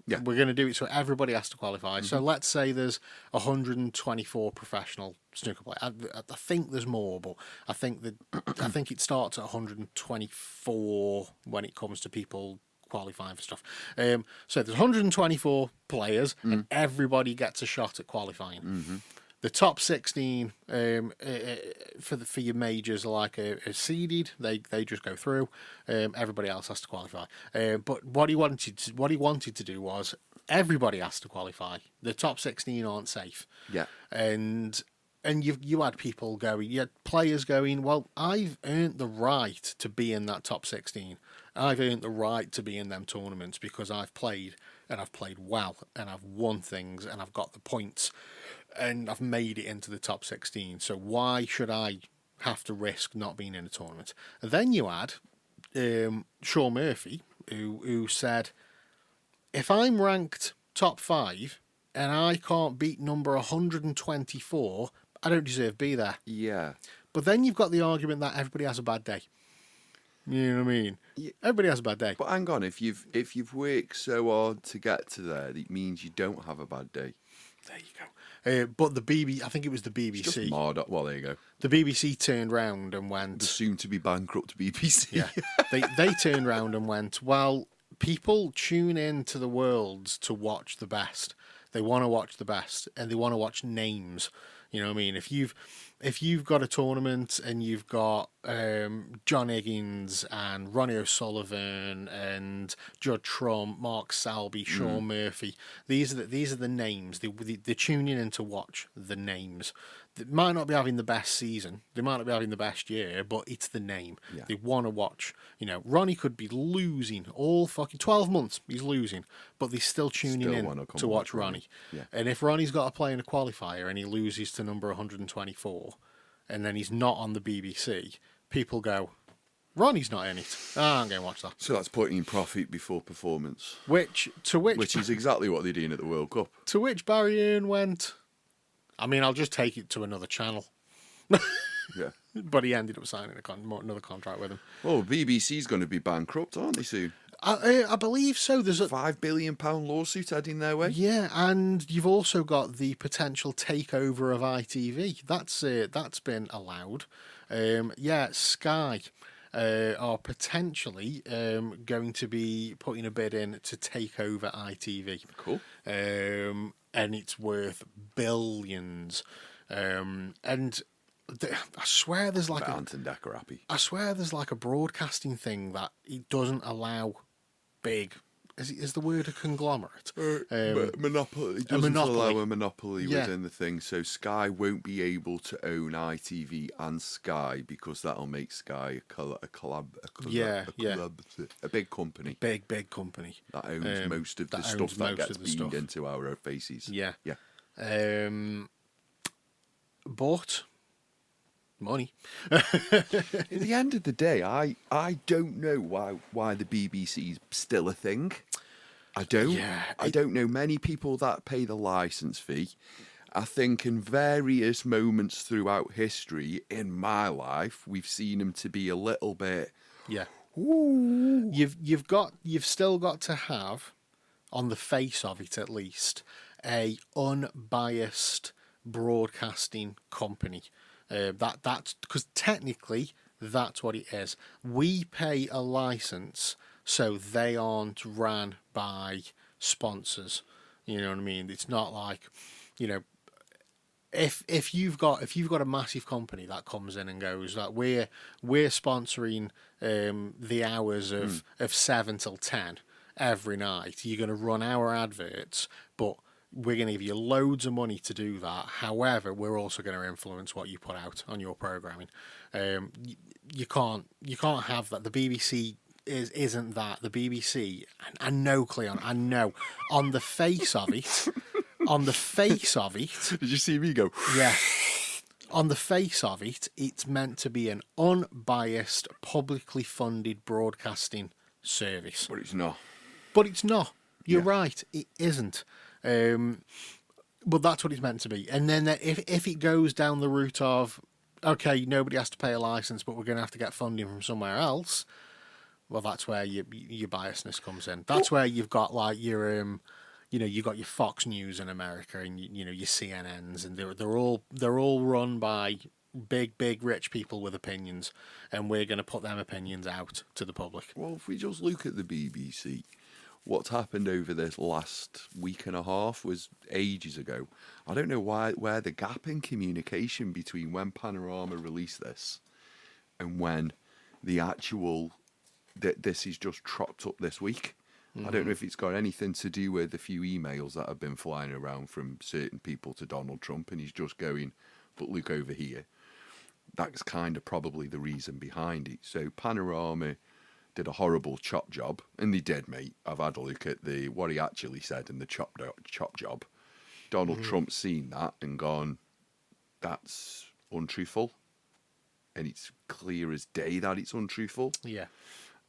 Yeah. Mm-hmm. We're going to do it so everybody has to qualify. So let's say there's 124 professional snooker players. I think there's more, but I think it starts at 124 when it comes to people qualifying for stuff. So there's 124 players, and everybody gets a shot at qualifying. The top 16 for your majors are like a seeded. They just go through. Everybody else has to qualify. But what he wanted to do was everybody has to qualify. The top 16 aren't safe. Yeah. And you had people going, you had players going, well, I've earned the right to be in that top 16. I've earned the right to be in them tournaments because I've played and I've played well and I've won things and I've got the points and I've made it into the top 16. So why should I have to risk not being in a tournament? And then you had Sean Murphy, who said, if I'm ranked top 5 and I can't beat number 124, I don't deserve to be there. Yeah. But then you've got the argument that everybody has a bad day. You know what I mean? Yeah. Everybody has a bad day. But hang on, if you've worked so hard to get to there, it means you don't have a bad day. There you go. But I think it was the It's just BBC. marred up. Well, there you go. The BBC turned round and The went, soon-to-be bankrupt BBC. yeah, they turned round and went, well, people tune in to the Worlds to watch the best. They want to watch the best, and they want to watch names. You know what I mean? If you've got a tournament and you've got John Higgins and Ronnie O'Sullivan and Judd Trump, Mark Selby, Sean Murphy, these are the names. They're tuning in to watch the names. They might not be having the best season, they might not be having the best year, but it's the name. Yeah. They want to watch. Ronnie could be losing all fucking 12 months. He's losing, but they're still tuning Still in wanna come to and watch watch Ronnie. Yeah. And if Ronnie's got to play in a qualifier and he loses to number 124, and then he's not on the BBC, people go, Ronnie's not in it. I'm going to watch that. So that's putting profit before performance, Which which is exactly what they're doing at the World Cup. to which Barry Hearn went, I mean, I'll just take it to another channel. Yeah. But he ended up signing another contract with him. Well, BBC's going to be bankrupt, aren't they, soon? I believe so. There's a £5 billion lawsuit heading their way. yeah, and you've also got the potential takeover of ITV. That's been allowed. Sky are potentially going to be putting a bid in to take over ITV. Cool. And it's worth billions. And I swear there's like Bet Anton Decker happy. I swear there's like a broadcasting thing that it doesn't allow big. Is the word a conglomerate? But monopoly it doesn't monopoly. allow a monopoly Yeah. within the thing, so Sky won't be able to own ITV and Sky because that'll make Sky a big company Big company. that owns most of the that stuff owns that most gets of the beamed stuff. into our faces. Yeah. Yeah. But money. At the end of the day, I don't know why the BBC's still a thing. I don't. Yeah, I don't know many people that pay the license fee. I think in various moments throughout history in my life, we've seen them to be a little bit. Yeah. Ooh. You've still got to have, on the face of it at least, a unbiased broadcasting company. That's because technically that's what it is. We pay a license so they aren't ran by sponsors. You know what I mean? It's not like, if you've got a massive company that comes in and goes that we're sponsoring the hours of 7 till 10 every night, you're going to run our adverts, but We're going to give you loads of money to do that. However, we're also going to influence what you put out on your programming. You can't have that. The BBC isn't that. The BBC, I know, Cleon, I know. On the face of it, Did you see me go? yeah. On the face of it, it's meant to be an unbiased, publicly funded broadcasting service. But it's not. But it's not. You're Yeah. right. It isn't. But that's what it's meant to be. And then if it goes down the route of, okay, nobody has to pay a license, but we're going to have to get funding from somewhere else, well, that's where your biasness comes in. That's where you've got like your you've got your Fox News in America and your CNNs, and they're all run by big rich people with opinions, and we're going to put them opinions out to the public. Well, if we just look at the BBC, what's happened over this last week and a half was ages ago. I don't know where the gap in communication between when Panorama released this and when the actual this is just tropped up this week. I don't know if it's got anything to do with the few emails that have been flying around from certain people to Donald Trump, and he's just going, but look over here. That's kind of probably the reason behind it. So Panorama did a horrible chop job, and they did, mate. I've had a look at what he actually said in the chop job. Donald Trump's seen that and gone, that's untruthful, and it's clear as day that it's untruthful. Yeah.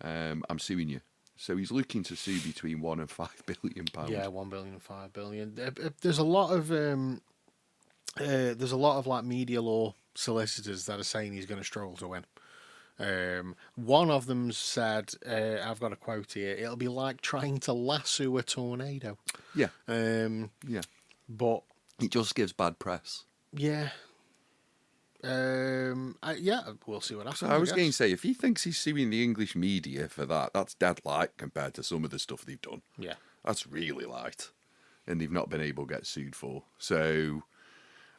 I'm suing you. So he's looking to sue between £1 and £5 billion. Yeah, 1 billion and 5 billion. There's a lot of like media law solicitors that are saying he's going to struggle to win. One of them said, I've got a quote here, it'll be like trying to lasso a tornado. Yeah. Yeah. But it just gives bad press. yeah. We'll see what happens. So I was going to say, if he thinks he's suing the English media for that, that's dead light compared to some of the stuff they've done. Yeah. That's really light. And they've not been able to get sued for. So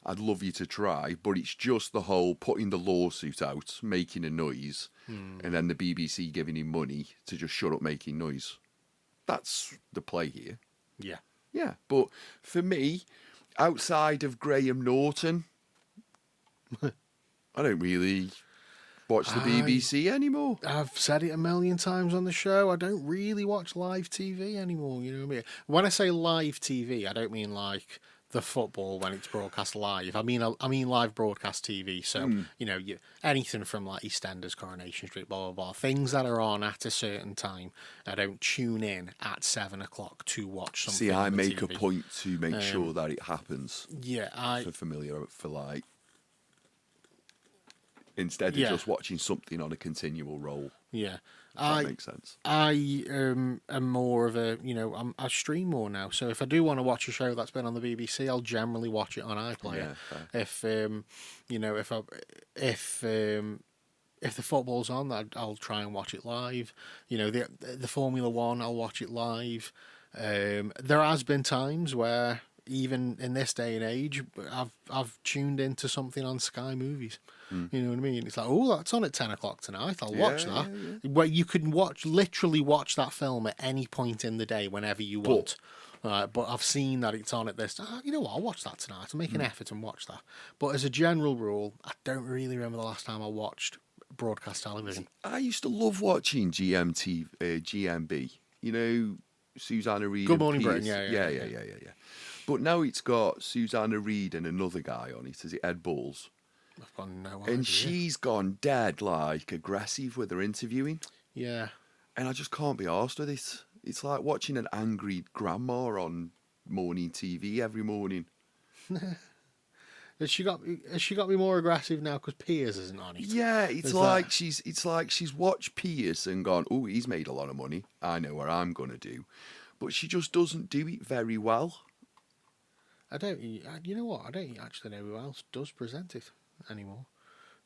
I'd love you to try, but it's just the whole putting the lawsuit out, making a noise, and then the BBC giving him money to just shut up making noise. That's the play here. Yeah. Yeah, but for me, outside of Graham Norton, I don't really watch the BBC anymore. I've said it a million times on the show. I don't really watch live TV anymore. You know what I mean? When I say live TV, I don't mean like the football when it's broadcast live. I mean live broadcast TV. So anything from like EastEnders, Coronation Street, blah blah blah, things that are on at a certain time. I don't tune in at 7 o'clock to watch something. See, I on the make a TV. point to make sure that it happens. Yeah, for like. Instead of just watching something on a continual roll. Yeah. That makes sense. I am more of a, I stream more now. So if I do want to watch a show that's been on the BBC, I'll generally watch it on iPlayer. Yeah, If the football's on, I'll try and watch it live. The Formula One, I'll watch it live. There has been times where, even in this day and age, I've tuned into something on Sky Movies. You know what I mean? It's like, oh, that's on at 10 o'clock tonight. I'll watch that. Yeah. Where you can literally watch that film at any point in the day, whenever you want. But I've seen that it's on at this. You know what? I'll watch that tonight. I'll make an effort and watch that. But as a general rule, I don't really remember the last time I watched broadcast television. I used to love watching GMB. Susanna Reid. Good Morning Piers. Britain. Yeah. But now it's got Susanna Reid and another guy on it. Is it Ed Balls? I've got no idea. And she's gone dead, aggressive with her interviewing. Yeah. And I just can't be arsed with it. It's like watching an angry grandma on morning TV every morning. Has she got me more aggressive now because Piers isn't on it? Yeah, it's like she's watched Piers and gone, oh, he's made a lot of money. I know what I'm gonna do, but she just doesn't do it very well. You know what? I don't actually know who else does present it anymore.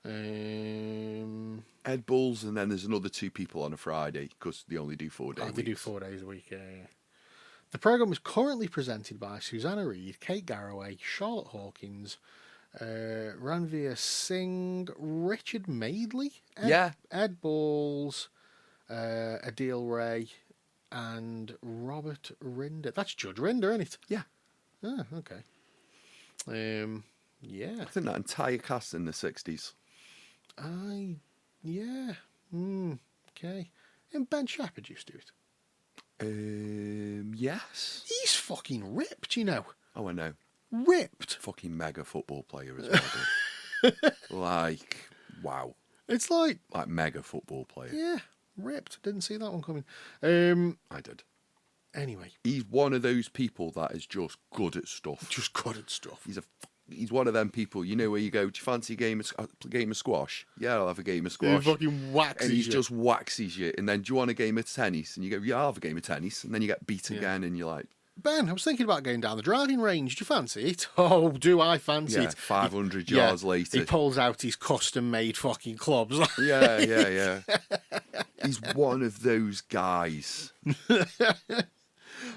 Ed Balls, and then there's another two people on a Friday because they only do 4 days. They do 4 days a week. Yeah. The programme is currently presented by Susanna Reid, Kate Garraway, Charlotte Hawkins, Ranveer Singh, Richard Madeley, Ed Balls, Adil Ray, and Robert Rinder. That's Judge Rinder, isn't it? Yeah. Ah, okay. Yeah. I think that entire cast in the 60s. Yeah. Okay. And Ben Shepherd used to do it. Yes. He's fucking ripped, you know. Oh, I know. Ripped. Fucking mega football player as well. dude. Like, wow. It's like, Like, mega football player. yeah, ripped. Didn't see that one coming. I did. Anyway, He's one of those people that is just good at stuff. just good at stuff. He's one of them people, you know, where you go, do you fancy a game of squash? Yeah, I'll have a game of He squash. fucking waxes And he you. just waxes you. And then, do you want a game of tennis? And you go, yeah, I'll have a game of tennis. And then you get beat Yeah. again, and you're like, Ben, I was thinking about going down the driving range. Do you fancy it? Oh, do I fancy yeah, it? 500 Yeah, yards later. He pulls out his custom-made fucking clubs. Yeah. He's one of those guys. I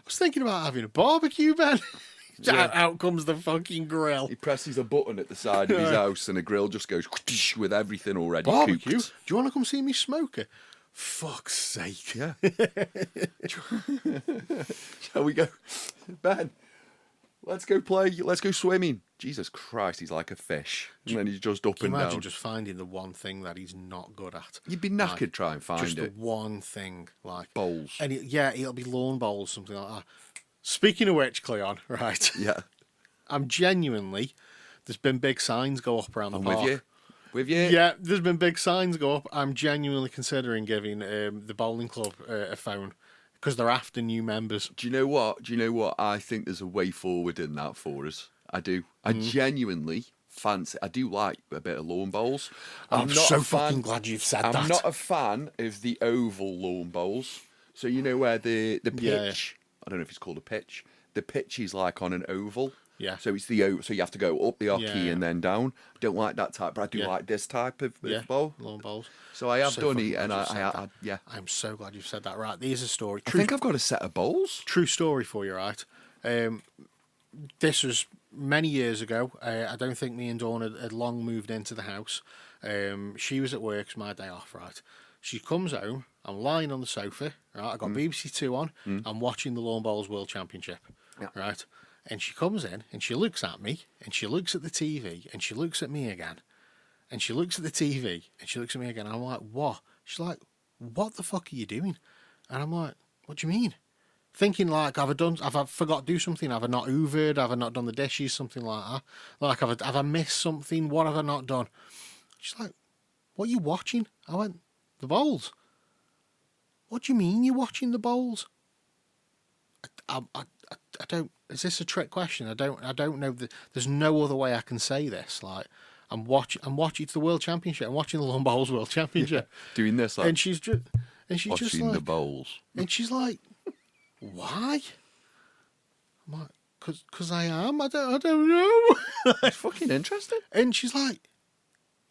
was thinking about having a barbecue, Ben. Yeah. Out comes the fucking grill. He presses a button at the side of his house, and a grill just goes with everything already Barbecue? cooked. Do you want to come see me smoker? Fuck's sake. Yeah. Shall we go? Ben, let's go play. Let's go swimming. Jesus Christ, he's like a fish. And then he's just up Can and you imagine down. just finding the one thing that he's not good at? You'd be knackered Like, trying to find just it. the one thing, like Bowls. And it'll be lawn bowls, something like that. Speaking of which, Cleon, right? Yeah. I'm genuinely. There's been big signs go up around the I'm park. with you. With you. Yeah, there's been big signs go up. I'm genuinely considering giving the bowling club a phone because they're after new members. Do you know what? I think there's a way forward in that for us. I do. I genuinely fancy. I do like a bit of lawn bowls. I'm not so a fan- fucking glad you've said I'm that. not a fan of the oval lawn bowls. So you know where the pitch. I don't know if it's called a pitch. The pitch is like on an oval. Yeah. So it's the so you have to go up the hockey Yeah. and then down. I don't like that type, but I do Yeah. like this type of Yeah, bowl. lawn bowls. So I have So done fucking it, and glad you've said I that. yeah. I'm so glad you've said that. Right, here's a story. I think I've got a set of bowls. True story for you, right? This was many years ago. I don't think me and Dawn had long moved into the house. She was at work. It's my day off, right? She comes home. I'm lying on the sofa, right? I got BBC Two on. I'm watching the Lawn Bowls World Championship, Yeah. right? And she comes in and she looks at me and she looks at the TV and she looks at me again. And she looks at the TV and she looks at me again. I'm like, what? She's like, what the fuck are you doing? And I'm like, what do you mean? Thinking like, have I forgot to do something? Have I not hoovered? Have I not done the dishes? Something like that. Like, have I missed something? What have I not done? She's like, what are you watching? I went, the bowls. What do you mean you're watching the bowls? I don't. Is this a trick question? I don't know. There's no other way I can say this. Like, I'm watching. It's the World Championship. I'm watching the Lawn Bowls World Championship. Doing this, like, And she's just watching like, the bowls. and she's like, why? I'm like, cause I am. I don't know. It's fucking interesting. And she's like,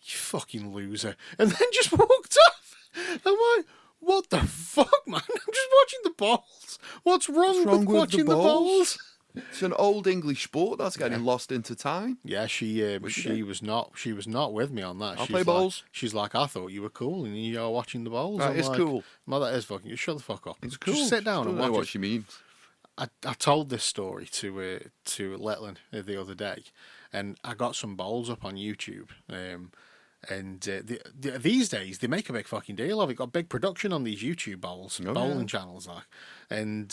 you fucking loser. And then just walked off. I'm like, what the fuck, man? I'm just watching the bowls. What's wrong with watching the bowls? It's an old English sport that's getting lost into time. Yeah, she was not with me on that. I'll She's play like- bowls. She's like, I thought you were cool, and you're watching the bowls. That I'm is like, cool. Well, that is fucking. Shut the fuck up. It's cool. Just sit down Don't and know watch what it. she means. I told this story to Letland the other day, and I got some bowls up on YouTube. These days they make a big fucking deal of it. Got big production on these YouTube bowls, Oh, bowling yeah. channels, like, and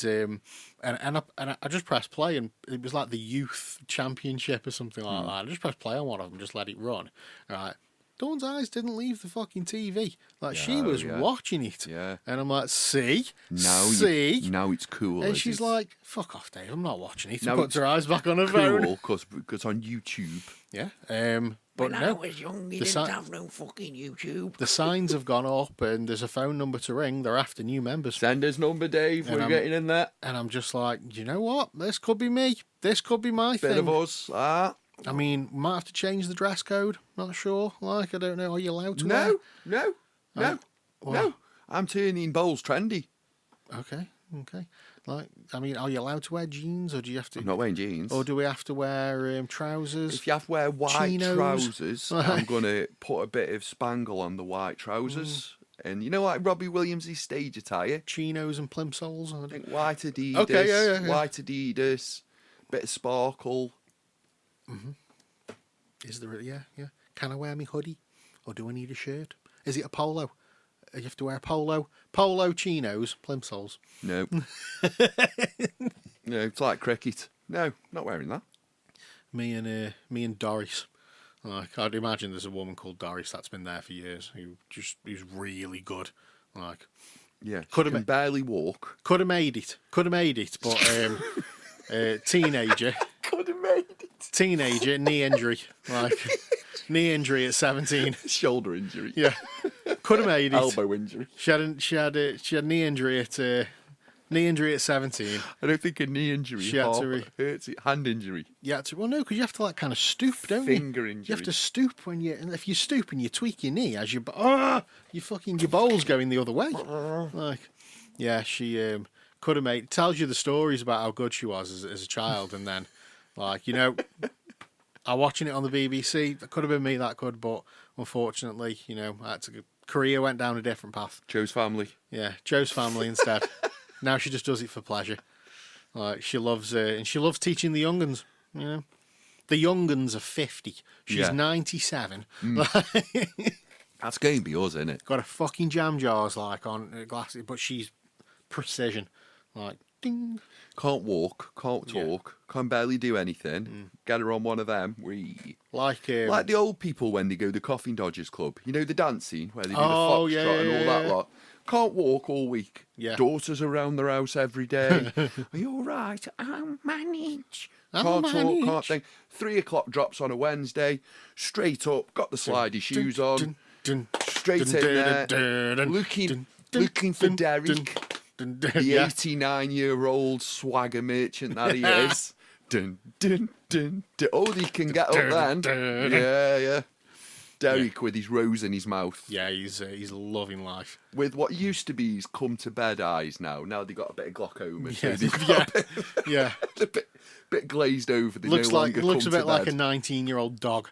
I just pressed play, and it was like the youth championship or something like that. I just pressed play on one of them, just let it run. Right, Dawn's eyes didn't leave the fucking TV. Like, she was yeah. watching it, Yeah. and I'm like, see, Now it's cool. and is she's it? like, fuck off, Dave, I'm not watching it. Now Puts it's her eyes back on her phone. cool because on YouTube. Yeah. But When no, I was young, you the didn't si- have no fucking YouTube. the signs have gone up and there's a phone number to ring. They're after new members. Send us number, Dave. And We're I'm- getting in there. And I'm just like, you know what? This could be me. This could be my Bit thing. of us. Ah. I mean, might have to change the dress code. Not sure. Like, I don't know. Are you allowed to wear? No. Well, I'm turning bowls trendy. Okay. Like, I mean, are you allowed to wear jeans, or do you have to? I'm not wearing jeans. Or do we have to wear trousers? If you have to wear white Chinos. trousers, I'm going to put a bit of spangle on the white trousers. And you know, like Robbie Williams' stage attire? Chinos and plimsolls? I think white Adidas, Okay, yeah. white Adidas, bit of sparkle. Is there? Yeah. Can I wear my hoodie, or do I need a shirt? Is it a polo? You have to wear a polo chinos, plimsolls. No. No, it's like cricket. No, not wearing that. Me and Doris. Like, I'd imagine there's a woman called Doris that's been there for years who's really good. Like, Yeah, Could she have can been- barely walk. could have made it, but teenager, knee injury, like knee injury at 17. Shoulder injury. Yeah, could have made it. Elbow injury. She had knee injury at 17. I don't think a knee injury She had to hurts it. Hand injury. Yeah, well, no, because you have to like kind of stoop, don't you? Finger injury. You have to stoop and if you stoop and you tweak your knee as your bowls going the other way. Like, yeah, she could have made. Tells you the stories about how good she was as a child, and then, like, I'm watching it on the BBC. That could have been me. That could, but unfortunately, I had to. Career went down a different path. Joe's family. Yeah, Joe's family instead. Now she just does it for pleasure. Like, she loves and she loves teaching the young uns. The young uns are 50. She's Yeah. 97. That's going to be us, isn't it? Got a fucking jam jars like on glasses, but she's precision. Like, ding. Can't walk, can't Yeah. talk, can barely do anything. Get her on one of them. Like the old people when they go to the Coffin Dodgers Club. You know the dance scene where they do the Oh, foxtrot yeah, and all that yeah. lot. Can't walk all week. Yeah. Daughters around their house every day. Are you all right? I'll manage. Can't talk, manage. can't think. 3 o'clock drops on a Wednesday. Straight up, got the slidey shoes on. Straight in there. Looking for Derek. The Yeah. 89-year-old swagger merchant that he is. Dun, dun, dun, dun. Oh, he can get up then. Yeah. Derek with his rose in his mouth. Yeah, he's loving life. With what used to be his come to bed eyes now. Now they've got a bit of glaucoma. So Yeah, they've got yeah, a bit, yeah. a bit glazed over. They Looks no like longer it looks a come bit to like a bed. 19-year-old dog.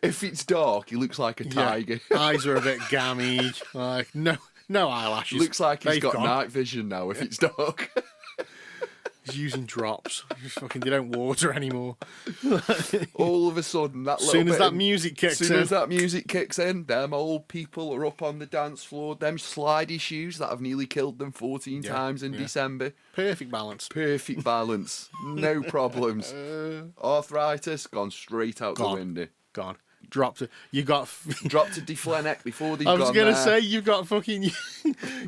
If it's dark, he looks like a tiger. Yeah. Eyes are a bit gammy. Like no eyelashes. Looks like he's They've got gone. night vision now if it's dark. He's using drops. They don't water anymore. All of a sudden, that As little soon as bit that of- music kicks soon in. as that music kicks in, them old people are up on the dance floor. Them slidey shoes that have nearly killed them 14 Yeah, times in yeah. December. Perfect balance. Perfect balance. No problems. Arthritis gone straight out Gone. the window. Gone. Dropped it. You got. Dropped to Deflenek before they've I was gone gonna there. say you've got fucking.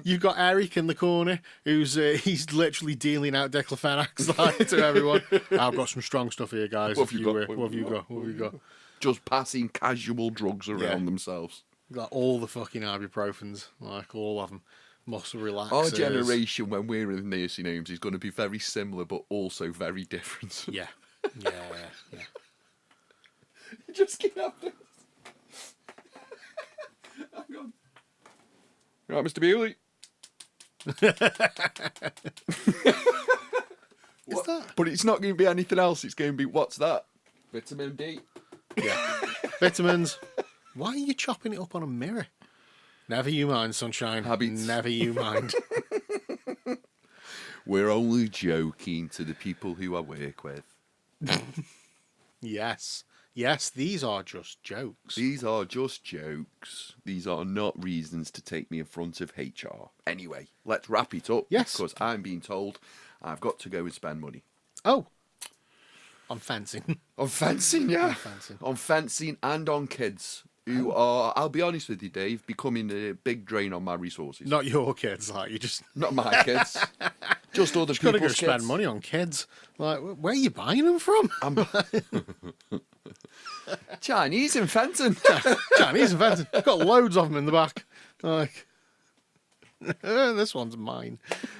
You've got Eric in the corner who's he's literally dealing out diclofenac like, to everyone. I've got some strong stuff here, guys. What have you got? What have you got? What have you got? Just passing casual drugs around Yeah. themselves. Got all the fucking ibuprofens, like all of them. Muscle relaxers. Our generation, when we're in nursing homes, is going to be very similar, but also very different. Yeah. Yeah. Just get up there. Hang on. Right, Mr. Bewley. Is that? But it's not going to be anything else. It's going to be, what's that? Vitamin D. Yeah. Vitamins. Why are you chopping it up on a mirror? Never you mind, sunshine. Habits. Never you mind. We're only joking to the people who I work with. Yes. Yes, these are just jokes. These are just jokes. These are not reasons to take me in front of HR. Anyway, let's wrap it up. Yes. Because I'm being told I've got to go and spend money. Oh. On fencing. On fencing, yeah. On fencing. On fencing and on kids who are, I'll be honest with you, Dave, becoming a big drain on my resources. Not your kids, like you just Not my kids. Just other got to go people's spend kids. money on kids. Like, where are you buying them from? Chinese and fencing. Chinese and fencing. I've got loads of them in the back. Like, this one's mine.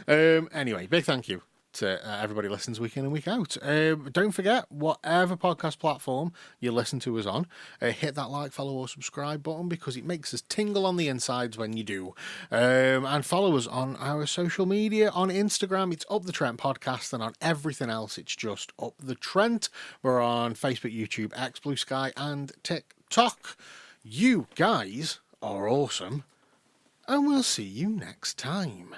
Anyway, big thank you to everybody listens week in and week out. Don't forget, whatever podcast platform you listen to us on, hit that like, follow or subscribe button because it makes us tingle on the insides when you do. And follow us on our social media. On Instagram, it's Up the Trent Podcast, and on everything else, it's just Up the Trent. We're on Facebook, YouTube, X, Blue Sky, and TikTok. You guys are awesome, and we'll see you next time.